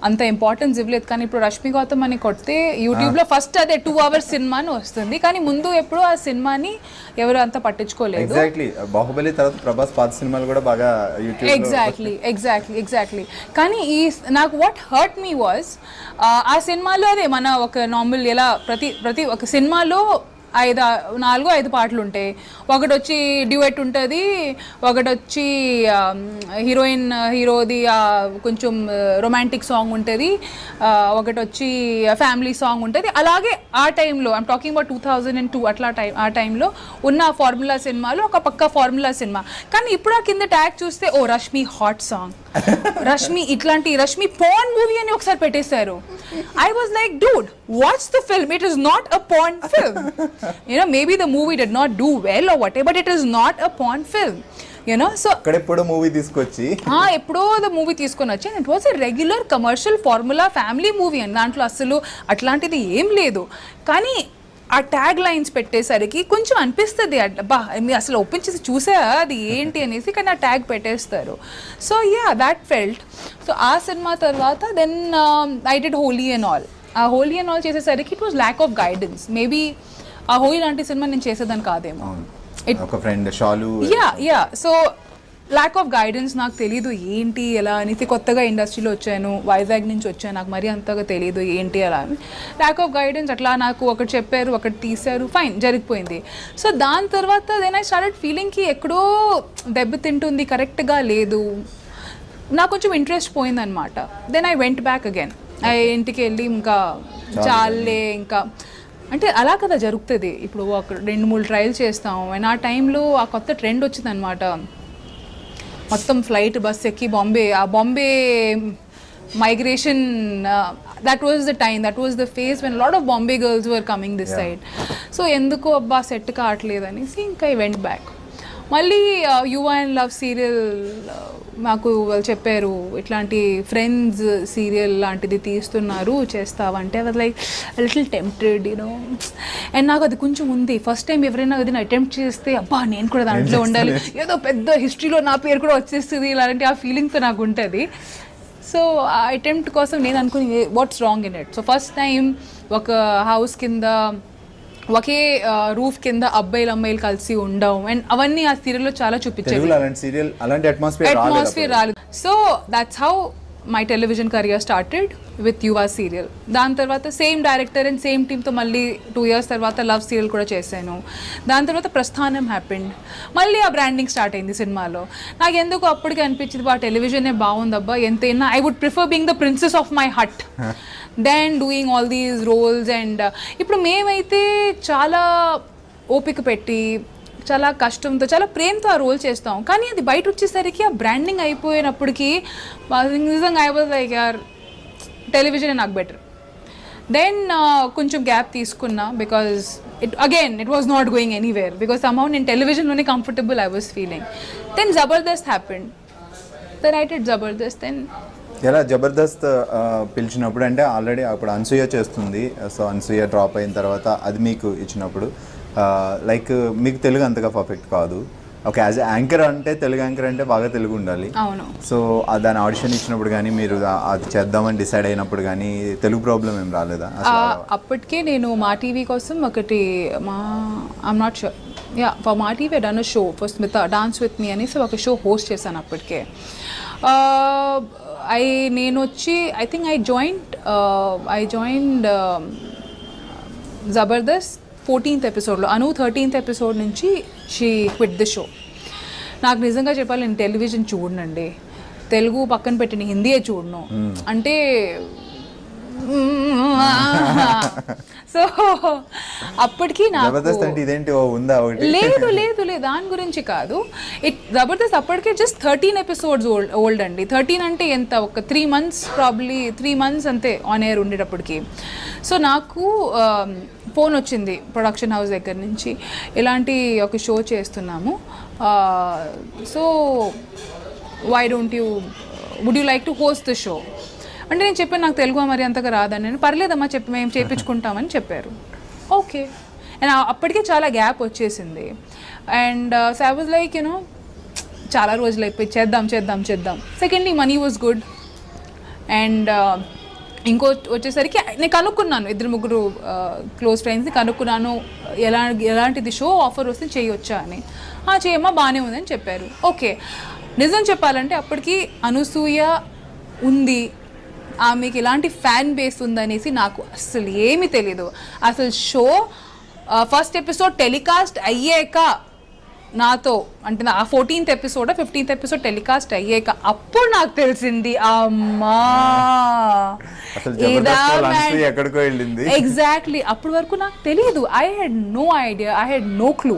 అంత ఇంపార్టెన్స్ ఇవ్వలేదు, కానీ ఇప్పుడు రష్మి గౌతమ్ అని కొడితే యూట్యూబ్లో ఫస్ట్ అదే 2 hours సినిమా అని వస్తుంది, కానీ ముందు ఎప్పుడు ఆ సినిమాని ఎవరు అంత పట్టించుకోలేదు. ఎగ్జాక్ట్లీ బాహుబలి తర్వాత ప్రభాస్ పాత సినిమాలు కూడా బాగా యూట్యూబ్ ఎగ్జాక్ట్లీ కానీ ఈ నాకు వాట్ హర్ట్ మీ వాజ్ ఆ సినిమాలో అదే మన ఒక నార్మల్ ఎలా ప్రతి ఒక సినిమాలో 4-5 పాటలు ఉంటాయి. ఒకటి వచ్చి డ్యూయట్ ఉంటుంది, ఒకటి వచ్చి హీరోది కొంచెం రొమాంటిక్ సాంగ్ ఉంటుంది, ఒకటి వచ్చి ఫ్యామిలీ సాంగ్ ఉంటుంది. అలాగే ఆ టైంలో ఐమ్ టాకింగ్ అబౌట్ 2002 అట్లా ఆ టైంలో ఉన్న ఫార్ములా సినిమాలో ఒక పక్క ఫార్ములా సినిమా. కానీ ఇప్పుడు ఆ కింద ట్యాగ్ చూస్తే ఓ Rashmi hot song, Rashmi porn movie అని ఒకసారి పెట్టేశారు. I was like, dude, watch the film. It is not a porn film. Maybe the movie did not do well or whatever, but it is not a porn film. So ఎప్పుడో movie తీసుకొచ్చి ఎప్పుడో movie తీసుకొని వచ్చి it was a regular commercial formula family movie అని దాంట్లో అసలు అట్లాంటిది ఏం లేదు. కానీ ఆ ట్యాగ్ లైన్స్ పెట్టేసరికి కొంచెం అనిపిస్తుంది, అబ్బా మీరు అసలు ఓపెన్ చేసి చూసా అది ఏంటి అనేసి, కానీ ఆ ట్యాగ్ పెట్టేస్తారు. So that felt. సో ఆ సినిమా తర్వాత then I did Holi and all. ఆ హోలీ అండ్ ఆల్ చేసేసరికి it was lack of guidance. Maybe ఆ హోలీ లాంటి సినిమా నేను చేసేదాన్ని కాదేమో. ఒక friend Shalu so lack of guidance, నాకు తెలీదు ఏంటి ఎలా అనేసి. కొత్తగా ఇండస్ట్రీలో వచ్చాను, వైజాగ్ నుంచి వచ్చాను, నాకు మరీ అంతగా తెలియదు ఏంటి అలా అని. ల్యాక్ ఆఫ్ గైడెన్స్, అట్లా నాకు ఒకటి చెప్పారు ఒకటి తీశారు, ఫైన్ జరిగిపోయింది. సో దాని తర్వాత దెన్ ఐ స్టార్టెడ్ ఫీలింగ్కి ఎక్కడో దెబ్బతింటుంది, కరెక్ట్గా లేదు, నాకు కొంచెం ఇంట్రెస్ట్ పోయిందనమాట. Then I went back again. ఇంటికి వెళ్ళి ఇంకా చాలే ఇంకా అంటే అలా కదా జరుగుతుంది. ఇప్పుడు ఒక 2-3 ట్రయల్స్ చేస్తాం అండ్ ఆ టైంలో ఆ కొత్త ట్రెండ్ వచ్చిందనమాట. మొత్తం ఫ్లైట్ బస్ ఎక్కి Bombay migration, that was the time, that was the phase when lot of Bombay girls were coming this side. So ఎందుకు అబ్బా సెట్ కావట్లేదు అనేసి ఇంకా ఐ వెంట్ బ్యాక్. మళ్ళీ యువ అండ్ లవ్ సీరియల్ మాకు వాళ్ళు చెప్పారు, ఇట్లాంటి ఫ్రెండ్స్ సీరియల్ లాంటిది తీస్తున్నారు చేస్తావంటే I was like little tempted and నాకు అది కొంచెం ఉంది. ఫస్ట్ టైం ఎవరైనా అది అటెంప్ట్ చేస్తే అబ్బా నేను కూడా దాంట్లో ఉండాలి, ఏదో పెద్ద హిస్టరీలో నా పేరు కూడా వచ్చేస్తుంది ఇలాంటి ఆ ఫీలింగ్తో నాకు ఉంటుంది. సో ఆ అటెంప్ట్ కోసం నేను అనుకుని what's wrong in it. So first time ఒక హౌస్ కింద ఒకే రూఫ్ కింద అమ్మాయిలు కలిసి ఉండవు అండ్ అవన్నీ ఆ సీరియల్లో చాలా చూపించారు. అట్మాస్ఫియర్ రాలేదు. So that's how my television career started with యువ సీరియల్. దాని తర్వాత సేమ్ డైరెక్టర్ అండ్ సేమ్ టీమ్తో మళ్ళీ 2 years తర్వాత లవ్ సీరియల్ కూడా చేశాను. దాని తర్వాత ప్రస్థానం హ్యాపెండ్, మళ్ళీ ఆ బ్రాండింగ్ స్టార్ట్ అయింది సినిమాలో. నాకు ఎందుకు అప్పటికి అనిపించింది బా టెలివిజనే బాగుందబ్బా, ఎంతైనా I would prefer being the princess of my hut than doing all these roles. And ఇప్పుడు మేమైతే చాలా ఓపిక పెట్టి చాలా కష్టంతో చాలా ప్రేమతో ఆ రోల్ చేస్తాం, కానీ అది బయట వచ్చేసరికి ఆ బ్రాండింగ్ అయిపోయినప్పటికీ నిజంగా ఐ వాజ్ లైక్ యార్ టెలివిజన్ నాకు బెటర్. దెన్ కొంచెం గ్యాప్ తీసుకున్నా because it was not going anywhere because somehow నేను టెలివిజన్లోనే comfortable I was feeling. Then Jabardasth happened, then I did Jabardasth. Then ఎలా జబర్దస్త్ పిలిచినప్పుడు అంటే ఆల్రెడీ అప్పుడు అనసూయ చేస్తుంది, సో అనసూయ డ్రాప్ అయిన తర్వాత అది మీకు ఇచ్చినప్పుడు లైక్ మీకు తెలుగు అంతగా పర్ఫెక్ట్ కాదు. ఓకే, యాజ్ యాంకర్ అంటే తెలుగు యాంకర్ అంటే బాగా తెలుగు ఉండాలి. అవును. సో దాని ఆడిషన్ ఇచ్చినప్పుడు కానీ మీరు అది చేద్దామని డిసైడ్ అయినప్పుడు కానీ తెలుగు ప్రాబ్లం ఏం రాలేదా? అప్పటికే నేను మా టీవీ కోసం ఒకటి I'm not sure for Maa TV done show for Smitha dance with me అనేసి ఒక షో హోస్ట్ చేశాను అప్పటికే. నేను వచ్చి I think I joined Jabardasth 14th ఎపిసోడ్లో. అను 13th ఎపిసోడ్ నుంచి షీ క్విట్ ది షో. నాకు నిజంగా చెప్పాలి, నేను టెలివిజన్ చూడనండి, తెలుగు పక్కన పెట్టిన హిందీయే చూడను. అంటే సో అప్పటికి జబర్దస్త్ నాకు అంటే ఇదేంటి ఉందా ఒకటి లేదు లేదు లేదు దాని గురించి కాదు. జబర్దస్త్ అప్పటికే జస్ట్ 13 ఎపిసోడ్స్ ఓల్డ్ అండి. 13 అంటే ఎంత, ఒక 3 months ప్రాబ్లీ 3 months అంతే ఆన్ ఎయిర్ ఉండేటప్పటికి. సో నాకు ఫోన్ వచ్చింది ప్రొడక్షన్ హౌస్ దగ్గర నుంచి, ఇలాంటి ఒక షో చేస్తున్నాము, so why don't you would you like to host the show అంటే నేను చెప్పాను నాకు తెలుగు మరి అంతగా రాదని. నేను పర్లేదమ్మా చెప్పి మేము చేయించుకుంటామని చెప్పారు. ఓకే, అండ్ అప్పటికే చాలా గ్యాప్ వచ్చేసింది. And so I was like you know చాలా రోజులు అయిపోయి చేద్దాం చేద్దాం చేద్దాం. Secondly money was good. And ఇంకో వచ్చేసరికి నేను కనుక్కున్నాను, 2-3 క్లోజ్ ఫ్రెండ్స్ని కనుక్కున్నాను, ఎలాంటిది షో ఆఫర్ వస్తే చేయొచ్చా అని. చేయమ్మా బాగానే ఉందని చెప్పారు. ఓకే, నిజం చెప్పాలంటే అప్పటికి అనసూయ ఉంది, ఆమెకి ఇలాంటి ఫ్యాన్ బేస్ ఉందనేసి నాకు అసలు ఏమీ తెలీదు. అసలు షో ఫస్ట్ ఎపిసోడ్ టెలికాస్ట్ అయ్యాక నాతో అంటే ఆ 14th episode 15th episode telecast అయ్యాక అప్పుడు నాకు తెలిసింది అమ్మా ఎగ్జాక్ట్లీ. అప్పటి వరకు నాకు తెలియదు. I had no idea, I had no clue.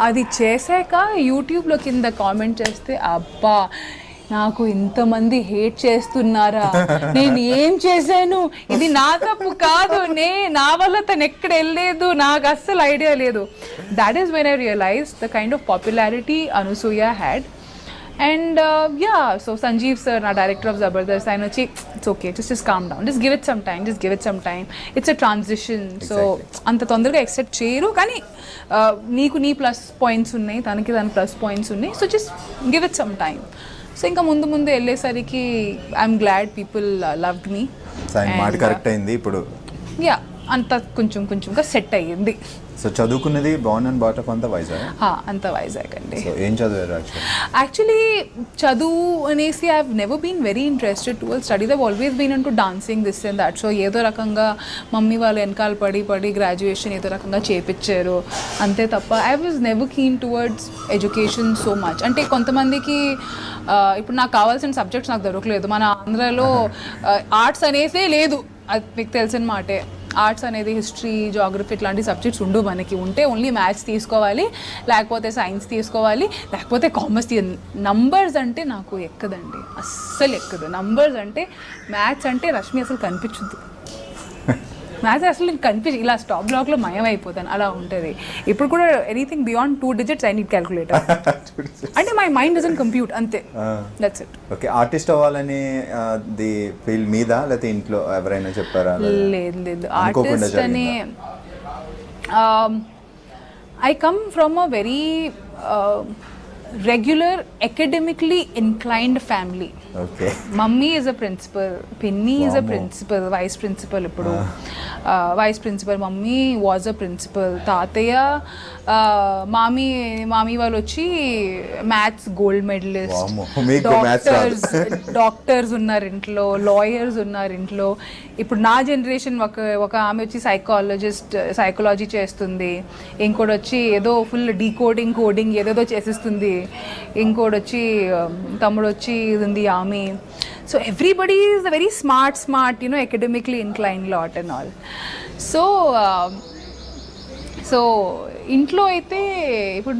అది చేశాక యూట్యూబ్లో కింద కామెంట్ చేస్తే అబ్బా నాకు ఇంతమంది హేట్ చేస్తున్నారా, నేను ఏం చేశాను, ఇది నా తప్పు కాదు, నా వల్ల తను ఎక్కడ వెళ్ళలేదు, నాకు అస్సలు ఐడియా లేదు. That is when I realise the kind of popularity Anasuya had. And yeah, so Sanjeev sir నా డైరెక్టర్ ఆఫ్ జబర్దస్త్, ఆయన వచ్చి it's okay, just calm down, just give it some time, it's a transition, so అంత తొందరగా except చేయరు, కానీ నీకు నీ plus points ఉన్నాయి, తనకి దాని ప్లస్ పాయింట్స్ ఉన్నాయి, so just give it some time. So ఇంకా ముందు వెళ్ళేసరికి ఐఎమ్ గ్లాడ్ పీపుల్ లవ్డ్ మీ. మాట కరెక్ట్ అయింది ఇప్పుడు. యా, అంత కొంచెంగా సెట్ అయ్యింది. సో చదువుకున్నది బాన్ అండ్ బాటప్ అంతా వైజాగ్? అంత వైజాగ్ అండి. ఏం చదివారు యాక్చువల్లీ? చదువు అనేసి I have never been very interested towards studies. I've always been into dancing, this and that. So ఏదో రకంగా మమ్మీ వాళ్ళు వెనకాల పడి గ్రాడ్యుయేషన్ ఏదో రకంగా చేపించారు అంతే తప్ప I was never keen towards education so much. అంటే కొంతమందికి ఇప్పుడు నాకు కావాల్సిన సబ్జెక్ట్స్ నాకు దొరకలేదు. మన ఆంధ్రాలో ఆర్ట్స్ అనేసే లేదు, అది మీకు తెలిసిన మాటే. ఆర్ట్స్ అనేది హిస్టరీ, జాగ్రఫీ ఇట్లాంటి సబ్జెక్ట్స్ ఉండవు మనకి. ఉంటే ఓన్లీ మ్యాథ్స్ తీసుకోవాలి, లేకపోతే సైన్స్ తీసుకోవాలి, లేకపోతే కామర్స్. నంబర్స్ అంటే నాకు ఎక్కదండి, అస్సలు ఎక్కదు. నంబర్స్ అంటే మ్యాథ్స్ అంటే రష్మి అసలు కనిపించదు. మ్యాథ్స్ అసలు కనిపించి ఇలా స్టాప్ బ్లాక్లో మయం అయిపోతాను, అలా ఉంటుంది. ఇప్పుడు కూడా anything beyond 2 digits I need calculator. అంటే మై మైండ్ డజంట్ కంప్యూట్, అంతే, దట్స్ ఇట్. ఓకే, ఆర్టిస్ట్ అవ్వాలని ది ఫీల్ మీద లేకపోతే ఇంట్లో ఎవరైనా చెప్పారా? లేదు, ఆర్టిస్ట్ అని I come from a very regular academically inclined family. Okay. Mummy is a principal, Pinny is a principal, vice principal ippudu. Vice principal, mummy was a principal. Tataya mami వాళ్ళు వచ్చి maths gold medallist. Doctors ఉన్నారు ఇంట్లో, lawyers ఉన్నారు ఇంట్లో. ఇప్పుడు నా generation ఒక ఆమె వచ్చి సైకాలజీ చేస్తుంది, ఇంకోటి వచ్చి ఏదో ఫుల్ డీకోడింగ్ కోడింగ్ ఏదేదో చేసేస్తుంది, ఇంకోటి వచ్చి తమ్ముడు వచ్చి ఉంది ఆమె. So everybody is a very smart academically inclined lot and all. So ఇంట్లో అయితే ఇప్పుడు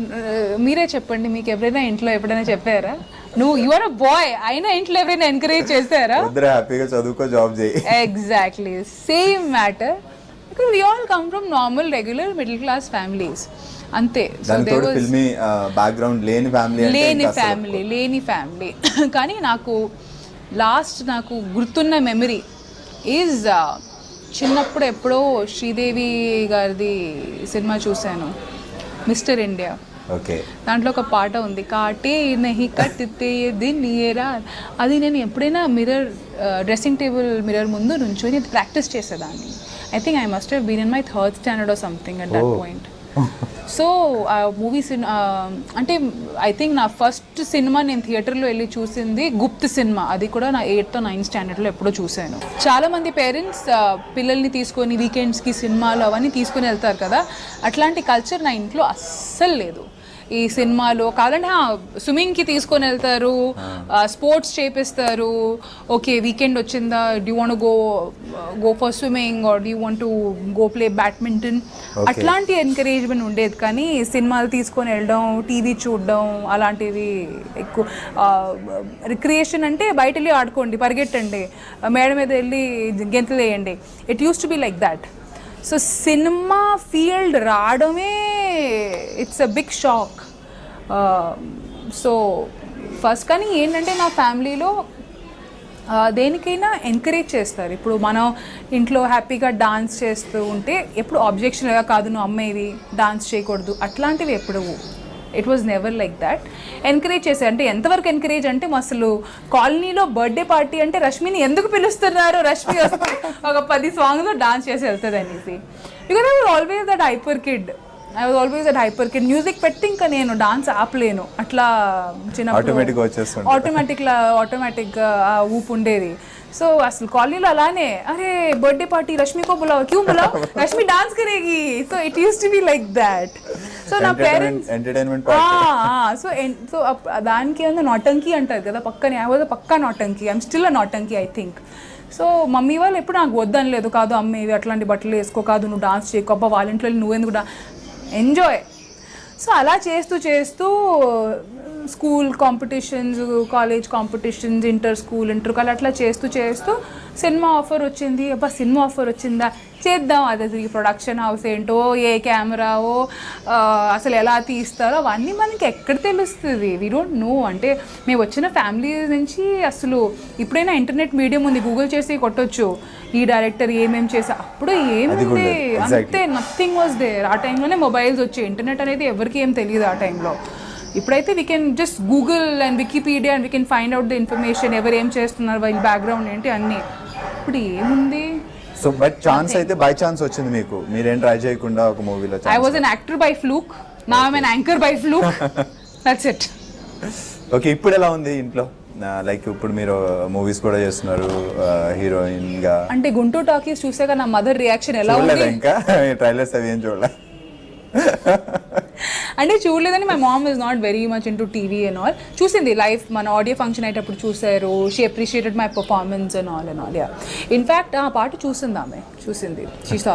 మీరే చెప్పండి, మీకు ఎవరైనా ఇంట్లో ఎప్పుడైనా చెప్పారా నువ్వు యువర్ అ బాయ్ అయినా ఇంట్లో ఎవరైనా ఎంకరేజ్ చేస్తారా? హ్యాపీగా చదువుకో, జాబ్ చేయి. Exactly same matter, because we all come from normal regular middle class families, అంతే. బ్యాక్గ్రౌండ్ లేని ఫ్యామిలీ. కానీ నాకు గుర్తున్న మెమరీ ఈజ్ చిన్నప్పుడు ఎప్పుడో శ్రీదేవి గారిది సినిమా చూశాను, మిస్టర్ ఇండియా. ఓకే, దాంట్లో ఒక పాట ఉంది, కాటే నహి కట్టితే దిన్నియేరా. అది నేను ఎప్పుడైనా డ్రెస్సింగ్ టేబుల్ మిర్రర్ ముందు నుంచొని ప్రాక్టీస్ చేసేదాన్ని. I think I must have been in my 3rd standard or something at that point. So ఆ మూవీస్ అంటే ఐ థింక్ నా ఫస్ట్ సినిమా నేను థియేటర్లో వెళ్ళి చూసింది గుప్త్ సినిమా. అది కూడా నా 8th or 9th standardలో ఎప్పుడో చూశాను. చాలామంది పేరెంట్స్ పిల్లల్ని తీసుకొని వీకెండ్స్కి సినిమాలు అవన్నీ తీసుకొని వెళ్తారు కదా, అట్లాంటి కల్చర్ నా ఇంట్లో అస్సలు లేదు. ఈ సినిమాలో కాదంటే స్విమ్మింగ్కి తీసుకొని వెళ్తారు, స్పోర్ట్స్ చేపిస్తారు. ఓకే వీకెండ్ వచ్చిందా, do you want go for swimming or do you want go play badminton, అట్లాంటి ఎంకరేజ్మెంట్ ఉండేది. కానీ సినిమాలు తీసుకొని వెళ్ళడం, టీవీ చూడడం అలాంటివి ఎక్కువ. రిక్రియేషన్ అంటే బయట వెళ్ళి ఆడుకోండి, పరిగెట్టండి, మేడ మీద వెళ్ళి గెంతులు వేయండి. It use to be like that. So సినిమా ఫీల్డ్ రావడమే it's a big shock. So first కానీ ఏంటంటే నా ఫ్యామిలీలో దేనికైనా ఎంకరేజ్ చేస్తారు. ఇప్పుడు మనం ఇంట్లో హ్యాపీగా డాన్స్ చేస్తూ ఉంటే ఎప్పుడు ఆబ్జెక్షన్ కాదు, నువ్వు అమ్మాయివి డాన్స్ చేయకూడదు అట్లాంటివి ఎప్పుడు. It was never like that. Encourage చేశారు. అంటే ఎంతవరకు ఎంకరేజ్ అంటే అసలు కాలనీలో బర్త్డే పార్టీ అంటే రష్మిని ఎందుకు పిలుస్తున్నారు, రష్మి వస్తే ఒక 10 సాంగ్లో డాన్స్ చేసి వెళ్తుంది అనేసి. Because I was always that hyper kid. Music పెట్టి ఇంకా నేను డాన్స్ ఆపలేను. అట్లా చిన్నప్పుడు ఆటోమేటిక్గా ఆ ఊపు ఉండేది. సో అసలు కాలనీలో అలానే, అరే బర్త్డే పార్టీ రష్మికో బులావ్, క్యూ బులావ్, రష్మి డాన్స్ కరేగి. So it use to be like that. So నా పేరెంట్స్ సో దానికి ఏమన్నా నాటంకి అంటారు కదా పక్కనే. ఐ వాజ్ పక్కా నాటంకి, ఐఎమ్ స్టిల్ అ నాటంకి ఐ థింక్. సో మమ్మీ వాళ్ళు ఎప్పుడు నాకు వద్దని లేదు, కాదు అమ్మేవి అట్లాంటి బట్టలు వేసుకో, కాదు నువ్వు డాన్స్ చేయకు, అబ్బా వాళ్ళ ఇంట్లో నువ్వెందుకు ఎంజాయ్. సో అలా చేస్తూ school competitions, college competitions, inter అట్లా చేస్తూ సినిమా ఆఫర్ వచ్చింది. అబ్బా సినిమా ఆఫర్ వచ్చిందా, చేద్దాం. అది ప్రొడక్షన్ హౌస్ ఏంటో, ఏ కెమెరావో, అసలు ఎలా తీస్తారో అవన్నీ మనకి ఎక్కడ తెలుస్తుంది. We don't know. అంటే మేము వచ్చిన ఫ్యామిలీ నుంచి అసలు ఇప్పుడైనా ఇంటర్నెట్ మీడియం ఉంది, గూగుల్ చేసి కొట్టొచ్చు ఈ డైరెక్టర్ ఏమేం చేసా. అప్పుడు ఏముంది అంతే, నథింగ్ వాజ్ దేర్. ఆ టైంలోనే మొబైల్స్ వచ్చాయి, ఇంటర్నెట్ అనేది ఎవరికి ఏం తెలియదు ఆ టైంలో. ఇప్పుడైతే we can just Google and Wikipedia and we can find out the information, ఎవరు ఏం చేస్తున్నారు, వాళ్ళ బ్యాక్గ్రౌండ్ ఏంటి అన్నీ. ఇప్పుడు ఏముంది. సో బట్ ఛాన్స్ అయితే బై ఛాన్స్ వచ్చింది మీకు, మీరేం ట్రై చేయకుండా ఒక మూవీలో. I was an actor by fluke, now I am an anchor by fluke. That's it. Okay ఇప్పుడు ఎలా ఉంది ఇంట్లో? లైక్ ఇప్పుడు మీరు మూవీస్ కూడా చేస్తున్నారు హీరోయిన్ గా. అంటే గుంటూరు టాకీస్ చూసాక నా మదర్ రియాక్షన్ ఎలా ఉంది? ఇంకా ట్రైలర్స్ అవి ఏం చూడలే. అంటే చూడలేదని my mom is not very much into TV and all. చూసింది లైవ్, మన ఆడియో ఫంక్షన్ అయ్యేటప్పుడు చూసారు. She appreciated my performance and all. In fact ఆ పాట చూసింది ఆమె, చూసింది. She saw.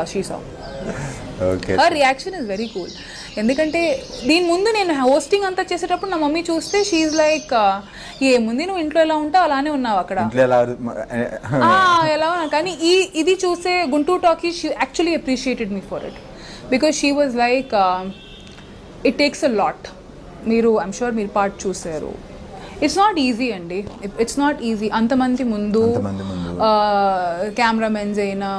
Her reaction is very cool. ఎందుకంటే దీని ముందు నేను హోస్టింగ్ అంతా చేసేటప్పుడు నా మమ్మీ చూస్తే షీఈ్ లైక్, ఏముంది నువ్వు ఇంట్లో ఎలా ఉంటావు అలానే ఉన్నావు అక్కడ ఎలా ఉన్నా. కానీ ఇది చూసే Guntur talkies she actually appreciated me for it. Because she was like, it takes a lot. మీరు ఐమ్ షూర్ మీరు పార్ట్ చూసారు. ఇట్స్ నాట్ ఈజీ అండి, ఇట్స్ నాట్ ఈజీ. అంతమంది ముందు కెమెరామెన్స్ అయినా,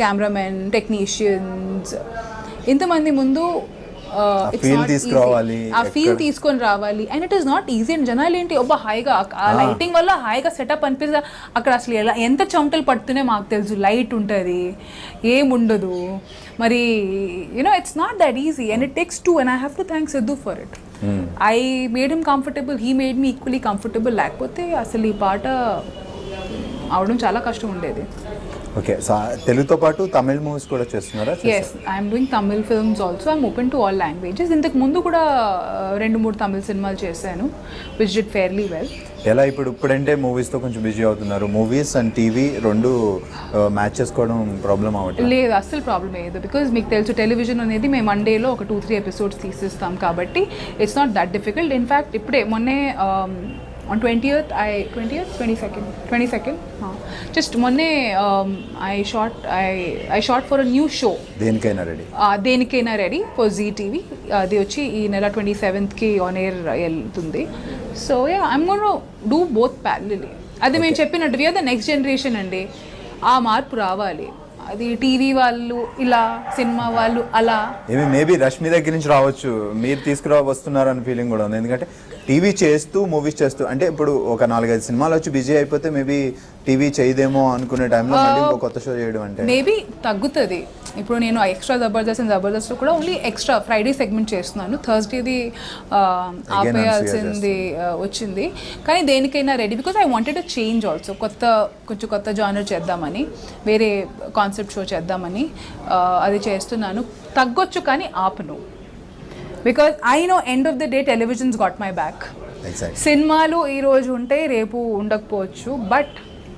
కెమెరామెన్, టెక్నీషియన్స్, ఇంతమంది ముందు ఆ ఫీల్ తీసుకొని రావాలి. And it is not easy. And జనాలు ఏంటి, ఒబ్బా హాయిగా ఆ లైటింగ్ వల్ల హాయిగా సెటప్ అనిపిస్తుంది. అక్కడ అసలు ఎలా ఎంత చెమటలు పడుతూనే మాకు తెలుసు, లైట్ ఉంటుంది, ఏముండదు. మరి you know it's not that easy and it takes two. And I have to thank Siddhu for it. I made him comfortable, he made me equally comfortable. లేకపోతే అసలు ఈ పాట అవడం చాలా కష్టం ఉండేది. ఓకే, సో తెలుగుతో పాటు తమిళ్ మూవీస్ కూడా చేస్తున్నారా? Yes, I'm doing Tamil films also. I'm open to all languages. ఇంతకు ముందు కూడా 2-3 తమిళ్ సినిమాలు చేశాను, విచ్ డిడ్ ఫెయిర్లీ వెల్. ఎలా ఇప్పుడంటే మూవీస్తో కొంచెం బిజీ అవుతున్నారు, మూవీస్ అండ్ టీవీ రెండు మ్యాచ్ చేసుకోవడం ప్రాబ్లం అవ్వట్లేదు? లేదు, అస్సలు ప్రాబ్లం లేదు. బికాజ్ మీకు తెలుసు టెలివిజన్ అనేది మేము మండేలో ఒక 2-3 ఎపిసోడ్స్ తీసిస్తాం కాబట్టి it's not that difficult. In fact ఇప్పుడే మొన్నే on 22nd just మొన్నే I shot for a new show. దేనికైనా రెడీ ఫర్ జీ టీవీ. అది వచ్చి ఈ నెల 27th ఆన్ ఎయిర్ వెళ్తుంది. So yeah, I'm gonna do both parallelly. అది మేము చెప్పినట్టు వీఆర్ ద నెక్స్ట్ జనరేషన్ అండి. ఆ మార్పు రావాలి. అది టీవీ వాళ్ళు ఇలా, సినిమా వాళ్ళు అలా. మేబీ రష్మి దగ్గర నుంచి రావచ్చు, మీరు తీసుకురావస్తున్నారు అనే ఫీలింగ్ కూడా ఉంది. ఎందుకంటే టీవీ చేస్తూ మూవీస్ చేస్తూ, అంటే ఇప్పుడు ఒక 4-5 సినిమాలు వచ్చి బిజీ అయిపోతే మేబీ టీవీ చేయదేమో అనుకునే టైంలో మళ్ళీ ఇంకో కొత్త షో చేయడం అంటే మేబీ తగ్గుతుంది. ఇప్పుడు నేను ఎక్స్ట్రా జబర్దస్త్ కూడా ఓన్లీ ఎక్స్ట్రా ఫ్రైడే సెగ్మెంట్ చేస్తున్నాను. థర్స్డేది ఆపేయాల్సింది వచ్చింది. కానీ దేనికైనా ready, because I wanted to change also. కొంచెం కొత్త జానర్ చేద్దామని, వేరే కాన్సెప్ట్ షో చేద్దామని అది చేస్తున్నాను. తగ్గొచ్చు కానీ ఆపను. Because I know end of the day televisions got my back. Exact. సినిమాలు ఈరోజు ఉంటే రేపు ఉండకపోవచ్చు, but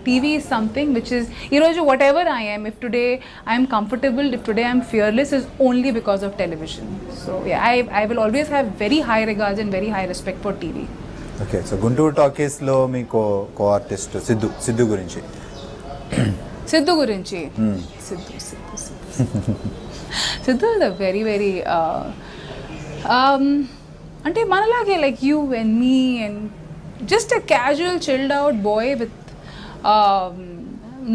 TV is something which is ఈరోజు whatever I am, if today I am comfortable, if today I am fearless, is only because of television. So yeah, I will always have very high regards and very high respect for TV. Okay, so Guntur టాకీస్లో మీ co artist Siddhu గురించి. సిద్ధు గురించి Siddhu is a very very అంటే మనలాగే like you and me and just a casual chilled out boy with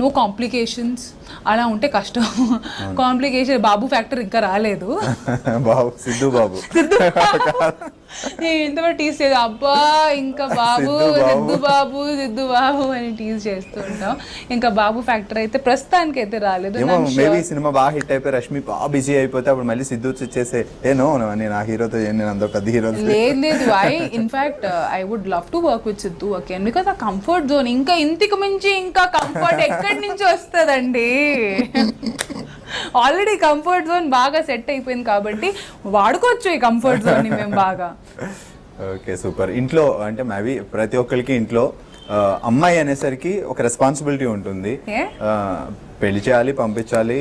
no complications. అలా ఉంటే కష్టం. Complication బాబు factor ఇంకా రాలేదు. బాబు సిద్ధు బాబు నేను ఇంతవరకు టీజ్ చేసి అబ్బా ఇంకా బాబు సిద్ధు బాబు సిద్ధు బాబు అని టీజ్ చేస్తూ ఉంటాం. ఇంకా బాబు ఫ్యాక్టర్ అయితే ప్రస్తుతానికి అయితే రాలేదు. మేబీ సినిమా బాగా హిట్ అయిపోయి రష్మి బాగా బిజీ అయిపోతే అప్పుడు మళ్ళీ సిద్ధు వచ్చేసే నో నేను ఆ హీరోతో నేను అంత పెద్ద హీరో లేదు. In fact I would love to work with Siddhu again because uh comfort zone ఇంకా ఇంటికి మించి ఇంకా కంఫర్ట్ ఎక్కడి నుంచి వస్తుందండి. ఆల్రెడీ కంఫర్ట్ జోన్ బాగా సెట్ అయిపోయింది కాబట్టి వాడుకోవచ్చు ఈ కంఫర్ట్ జోన్ మేము బాగా. Okay, super. ఇంట్లో అంటే మేబీ ప్రతి ఒక్కరికి ఇంట్లో అమ్మాయి అనేసరికి ఒక రెస్పాన్సిబిలిటీ ఉంటుంది. పెళ్లి చేయాలి, పంపించాలి,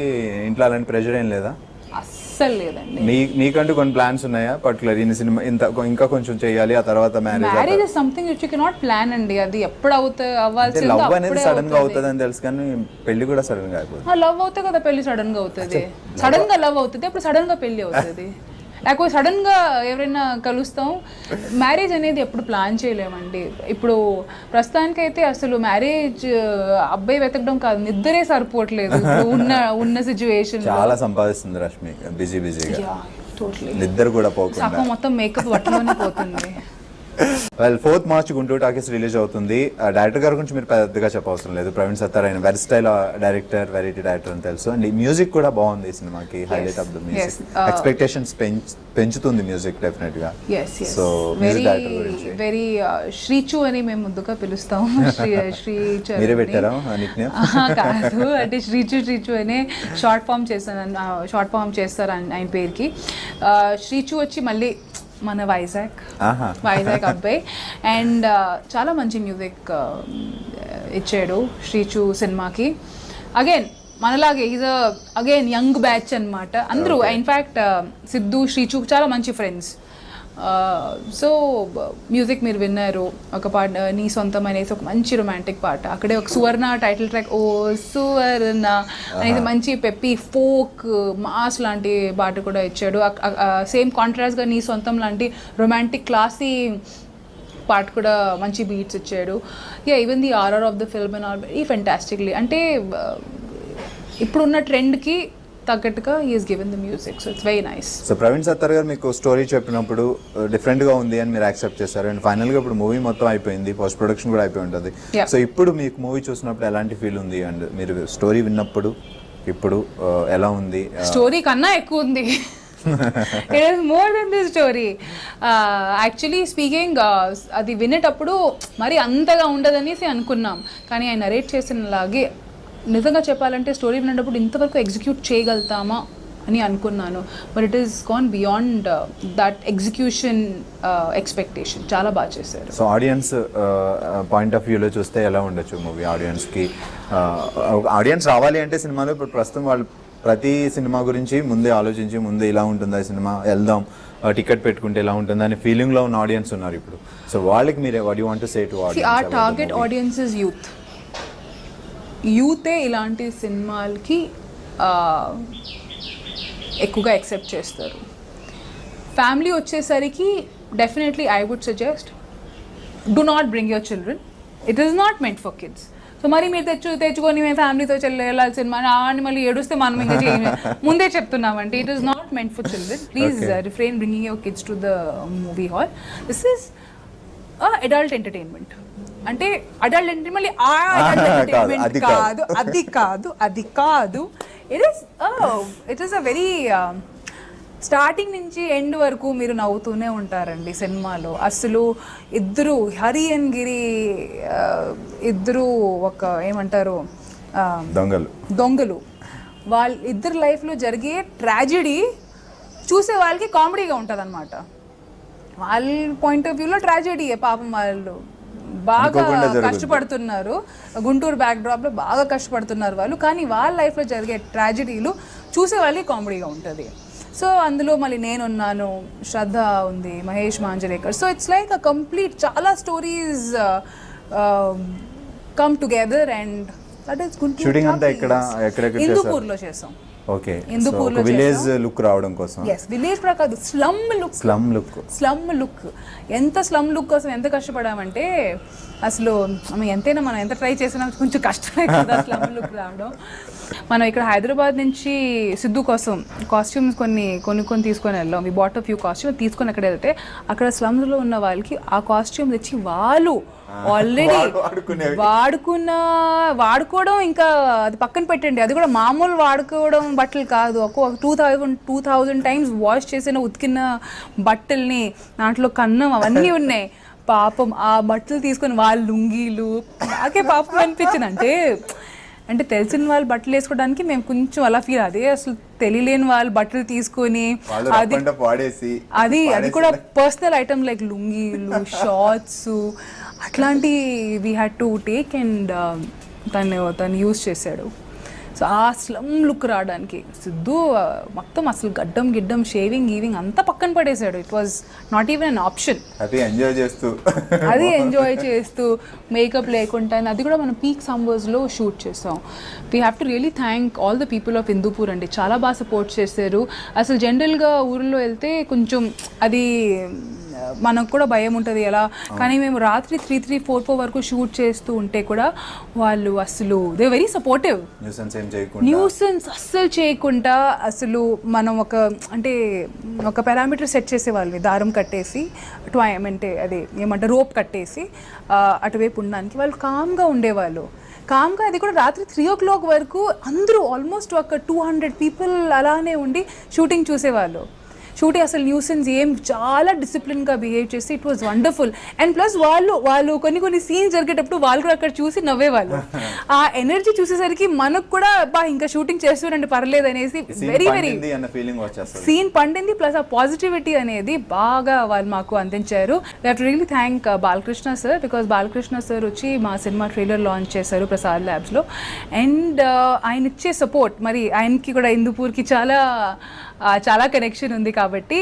ఇంట్లో అలాంటి ప్రెషర్ ఏం లేదా? అస్సలు లేదండి. నీకంటూ కొన్ని ప్లాన్స్ ఉన్నాయా పర్టికులర్ ఈ సినిమా ఇంకా కొంచెం చేయాలి, ఆ తర్వాత marriage is something which you cannot plan అండి. అది ఎప్పుడు అవ్వాల్సింది లవ్ అనేది సడన్ గా అవుతుంది అని తెలుసు, కానీ పెళ్లి కూడా సడన్ గా అయిపోతుంది. లవ్ అవుతే కదా పెళ్లి సడన్ గా అవుతుంది. సడన్ గా లవ్ అవుతుంది, అప్పుడు సడన్ గా పెళ్లి అవుతుంది. లేకపోతే సడన్ గా ఎవరైనా కలుస్తాం. మ్యారేజ్ అనేది ఎప్పుడు ప్లాన్ చేయలేమండి. ఇప్పుడు ప్రస్తుతానికైతే అసలు మ్యారేజ్ అబ్బాయి వెతకడం కాదు, నిద్రే సరిపోవట్లేదు ఉన్న సిచ్యువేషన్. చాలా సంపాదిస్తుంది రష్మి బిజీగా, టోటలీ నిద్ర కూడా పోకుండా సగం మొత్తం మేకప్ పట్టులోనే పోతుంది. Well 4th March Guntur talkies release అవుతుంది. డైరెక్టర్ గారి గురించి మీరు పెద్దగా చెప్పవసరం లేదు. ప్రవీణ్ సత్తార్ ఆయన వెర్స్టైల్ డైరెక్టర్, వెరైటీ డైరెక్టర్ అని తెలుసు. అండ్ మ్యూజిక్ కూడా బాగుంది ఈ సినిమాకి. Highlight of the music, expectations పెంచుతుంది మ్యూజిక్ డెఫినెట్ గా. సో మ్యూజిక్ డైరెక్టర్ గురించి వెరీ శ్రీచు అని మేము ముందుగా పిలుస్తాం. శ్రీచు మీరే పెట్టారా నిక్నేమ్? కాదు, అంటే శ్రీచు అనే షార్ట్ ఫామ్ చేస్తారు ఆయన పేరుకి. శ్రీచు వచ్చి మళ్ళీ మన వైజాగ్ అబ్బాయి. అండ్ చాలా మంచి మ్యూజిక్ ఇచ్చాడు శ్రీచు సినిమాకి. అగైన్ మనలాగే ఈజ్ అగైన్ యంగ్ బ్యాచ్ అనమాట అందరూ. ఇన్ఫ్యాక్ట్ సిద్ధు శ్రీచు చాలా మంచి ఫ్రెండ్స్. సో మ్యూజిక్ మీరు విన్నారు, ఒక పాట నీ సొంతం అనేసి ఒక మంచి రొమాంటిక్ పాట. అక్కడే ఒక సువర్ణ టైటిల్ ట్రాక్, ఓ సువర్ణ అనేది మంచి పెప్పి ఫోక్ మాస్ లాంటి పాట కూడా ఇచ్చాడు. సేమ్ కాంట్రాస్ట్గా నీ సొంతం లాంటి రొమాంటిక్ క్లాసీ పాట కూడా మంచి బీట్స్ ఇచ్చాడు. Even the RR of the film and all very fantastically. అంటే ఇప్పుడున్న ట్రెండ్కి తగ్గట్టుగా is given the music. So it's very nice. So Praveen Sattar garu మీకు స్టోరీ చెప్పినప్పుడు డిఫరెంట్గా ఉంది అని మీరు యాక్సెప్ట్ చేశారు. అండ్ ఫైనల్గా ఇప్పుడు మూవీ మొత్తం అయిపోయింది, పోస్ట్ ప్రొడక్షన్ కూడా అయిపోయి ఉంటుంది. సో ఇప్పుడు మీకు మూవీ చూసినప్పుడు ఎలాంటి ఫీల్ ఉంది? అండ్ మీరు స్టోరీ విన్నప్పుడు ఇప్పుడు ఎలా ఉంది? స్టోరీ కన్నా ఎక్కువ ఉంది. It is more than the story. Actually speaking అది వినేటప్పుడు మరి అంతగా ఉండదనేసి అనుకున్నాం, కానీ ఆయన నరేట్ చేసినలాగే నిజంగా చెప్పాలంటే స్టోరీ వినేటప్పుడు ఇంతవరకు ఎగ్జిక్యూట్ చేయగలుగుతామా అని అనుకున్నాను. But it is gone beyond that execution expectation. చాలా బాగా చేశారు. సో ఆడియన్స్ పాయింట్ ఆఫ్ వ్యూలో చూస్తే ఎలా ఉండొచ్చు మూవీ? ఆడియన్స్ రావాలి అంటే సినిమాలో ఇప్పుడు ప్రస్తుతం వాళ్ళు ప్రతి సినిమా గురించి ముందే ఆలోచించి ముందే ఇలా ఉంటుందా ఈ సినిమా, వెళ్దాం టికెట్ పెట్టుకుంటే ఎలా ఉంటుంది అనే ఫీలింగ్లో ఉన్న ఆడియన్స్ ఉన్నారు ఇప్పుడు. సో వాళ్ళకి మీరే what you want to say to audience? Our target audience is యూతే ఇలాంటి సినిమాలకి ఎక్కువగా యాక్సెప్ట్ చేస్తారు. ఫ్యామిలీ వచ్చేసరికి definitely I would suggest do not bring your children. It is not meant for kids. So మరి మీరు తెచ్చుకొని మేము ఫ్యామిలీతో వెళ్ళాలి సినిమా అని మళ్ళీ ఏడుస్తే మనం ఇంకా ముందే చెప్తున్నామంటే it is not meant for children. Please refrain bringing your kids to the movie hall. This is adult entertainment. అంటే అడల్ట్ ఎంటర్టైన్మెంట్ మళ్ళీ అది కాదు. It is a very starting నుంచి ఎండ్ వరకు మీరు నవ్వుతూనే ఉంటారండి సినిమాలో. అసలు ఇద్దరు హరి అండ్ గిరి ఇద్దరు ఒక ఏమంటారు దొంగలు. వాళ్ళ ఇద్దరు లైఫ్లో జరిగే ట్రాజెడీ చూసే వాళ్ళకి కామెడీగా ఉంటుంది అనమాట. వాళ్ళ పాయింట్ ఆఫ్ వ్యూలో ట్రాజెడీయే పాపం, వాళ్ళు బాగా కష్టపడుతున్నారు, గుంటూరు బ్యాక్ డ్రాప్లో బాగా కష్టపడుతున్నారు వాళ్ళు, కానీ వాళ్ళ లైఫ్లో జరిగే ట్రాజెడీలు చూసే వాళ్ళకి కామెడీగా ఉంటుంది. సో అందులో మళ్ళీ నేనున్నాను, శ్రద్ధ ఉంది, Mahesh Manjrekar. So it's like a complete, చాలా stories come together and that is Guntur. Shooting అంతా ఎక్కడ హిందూపూర్లో చేసాం. ఓకే, విలేజ్ లుక్ రావడం కోసం. ఎస్, విలేజ్ ప్రకారం స్లమ్ లుక్. ఎంత స్లమ్ లుక్ కోసం ఎంత కష్టపడామంటే అసలు ఎంతైనా మనం ఎంత ట్రై చేసినా కొంచెం కష్టమే కదా స్లమ్ లుక్ రావడం. మనం ఇక్కడ హైదరాబాద్ నుంచి సిద్ధు కోసం కాస్ట్యూమ్స్ కొన్ని తీసుకొని వెళ్ళాం. We bought a few costume తీసుకొని అక్కడ వెళ్తే అక్కడ స్లమ్స్లో ఉన్న వాళ్ళకి ఆ కాస్ట్యూమ్ తెచ్చి వాళ్ళు ఆల్రెడీ వాడుకోవడం, ఇంకా అది పక్కన పెట్టండి, అది కూడా మామూలు వాడుకోవడం బట్టలు కాదు, ఒక 2000 టైమ్స్ వాష్ చేసిన ఉతికిన బట్టల్ని, దాంట్లో కన్నం అవన్నీ ఉన్నాయి. పాపం ఆ బట్టలు తీసుకొని వాళ్ళు లుంగీలు, నాకే పాపం అనిపించింది. అంటే తెలిసిన వాళ్ళు బట్టలు వేసుకోవడానికి మేము కొంచెం అలా ఫీల్, అదే అసలు తెలియలేని వాళ్ళు బట్టలు తీసుకొని అది కూడా పర్సనల్ ఐటమ్ లైక్ లుంగీలు, షార్ట్స్ అట్లాంటి we had to take and తను యూజ్ చేశాడు. సో ఆ స్లమ్ లుక్ రావడానికి సిద్ధు మొత్తం అసలు గిడ్డం షేవింగ్ అంతా పక్కన పడేశాడు. It was not even an option. అది ఎంజాయ్ చేస్తూ మేకప్ లేకుండా, అది కూడా మనం పీక్ సమ్మర్స్లో షూట్ చేసాం. We have to really thank all the people of Hindupur అండి, చాలా బాగా సపోర్ట్ చేశారు. అసలు జనరల్గా ఊరిలో వెళ్తే కొంచెం అది మనకు కూడా భయం ఉంటుంది ఎలా, కానీ మేము రాత్రి 3-4 వరకు షూట్ చేస్తూ ఉంటే కూడా వాళ్ళు అసలు దే వెరీ సపోర్టివ్. న్యూసెన్స్ అస్సలు చేయకుండా, అసలు మనం ఒక పారామీటర్ సెట్ చేసేవాళ్ళు, దారం కట్టేసి అంటే అది ఏమంటారు రోప్ కట్టేసి అటువైపు ఉండడానికి, వాళ్ళు కామ్గా ఉండేవాళ్ళు. అది కూడా రాత్రి 3 o'clock వరకు అందరూ ఆల్మోస్ట్ ఒక 200 పీపుల్ అలానే ఉండి షూటింగ్ చూసేవాళ్ళు. షూటింగ్ అసలు న్యూసెన్స్ ఏం చాలా డిసిప్లిన్గా బిహేవ్ చేసి it was wonderful. And plus వాళ్ళు కొన్ని సీన్స్ జరిగేటప్పుడు వాళ్ళు కూడా అక్కడ చూసి నవ్వేవాళ్ళు. ఆ ఎనర్జీ చూసేసరికి మనకు కూడా ఇంకా షూటింగ్ చేస్తున్నారంటే పర్లేదు అనేసి వెరీ సీన్ పండింది. ప్లస్ ఆ పాజిటివిటీ అనేది బాగా వాళ్ళు మాకు అందించారు. We have to really thank Balakrishna sir, because Balakrishna sir వచ్చి మా సినిమా ట్రైలర్ లాంచ్ చేశారు ప్రసాద్ ల్యాబ్స్లో. అండ్ ఆయన ఇచ్చే సపోర్ట్, మరి ఆయనకి కూడా హిందూపూర్కి చాలా కనెక్షన్ ఉంది కాబట్టి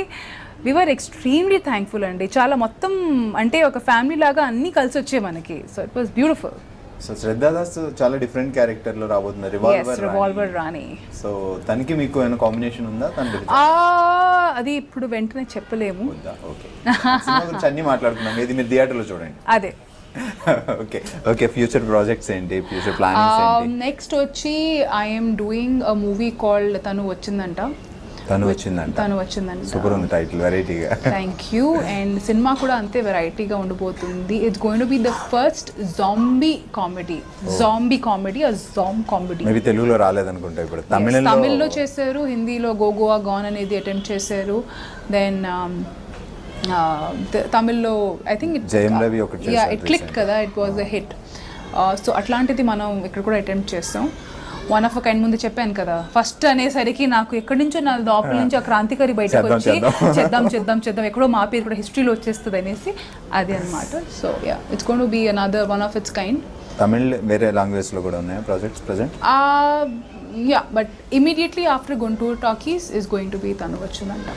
వీఆర్ ఎక్స్ట్రీమ్లీ థ్యాంక్ఫుల్ అండి. చాలా మొత్తం అంటే ఒక ఫ్యామిలీ లాగా అన్నీ కలిసి వచ్చాయి మనకి. So it was beautiful. So Shraddha Das చాలా డిఫరెంట్ క్యారెక్టర్ లో రాబోతున్నారు, రివాల్వర్ రాణి. సో తనకి మీకు ఏమైనా కాంబినేషన్ ఉందా? అది ఇప్పుడు వెంటనే చెప్పలేము. అన్ని మాట్లాడుతున్నాం, ఇది మీరు థియేటర్లో చూడండి. అదే. ఓకే ఫ్యూచర్ ప్రాజెక్ట్స్ ఏంటి, ఫ్యూచర్ ప్లానింగ్స్ ఏంటి? నెక్స్ట్ వచ్చి I'm doing a movie called తను వచ్చిందంట. సూపర్ ఉంది టైటిల్, వెరైటీగా. Thank you. అండ్ సినిమా కూడా అంతే వెరైటీగా ఉండబోతుంది. It's going to be the first zombie comedy maybe తెలుగులో రాలేదనుకుంటా. ఇప్పుడు తమిళ్లో చేశారు, హిందీలో గోగోవా గాన్ అనేది అటెంప్ట్ చేశారు. దెన్ తమిళ్లో ఐ థింక్ ఇట్ క్లిక్డ్ కదా, it was a hit. So అట్లాంటిది మనం ఇక్కడ కూడా అటెంప్ట్ చేస్తాం. వన్ ఆఫ్ అ కైండ్ ముందు చెప్పాను కదా, ఫస్ట్ అనేసరికి నాకు ఎక్కడి నుంచో నా లోపల నుంచి ఆ క్రాంతికారి బయటకు వచ్చి చేద్దాం ఎక్కడో మా పేరు కూడా హిస్టరీలో వచ్చేస్తుంది అనేసి అది అనమాట. So yeah, it's going to be another one of it's kind. Tamil వేరే లాంగ్వేజ్ లో కూడా ఉన్నాయా projects present? Yeah, but immediately after Guntur Talkies is going to B తను వచ్చిందంట.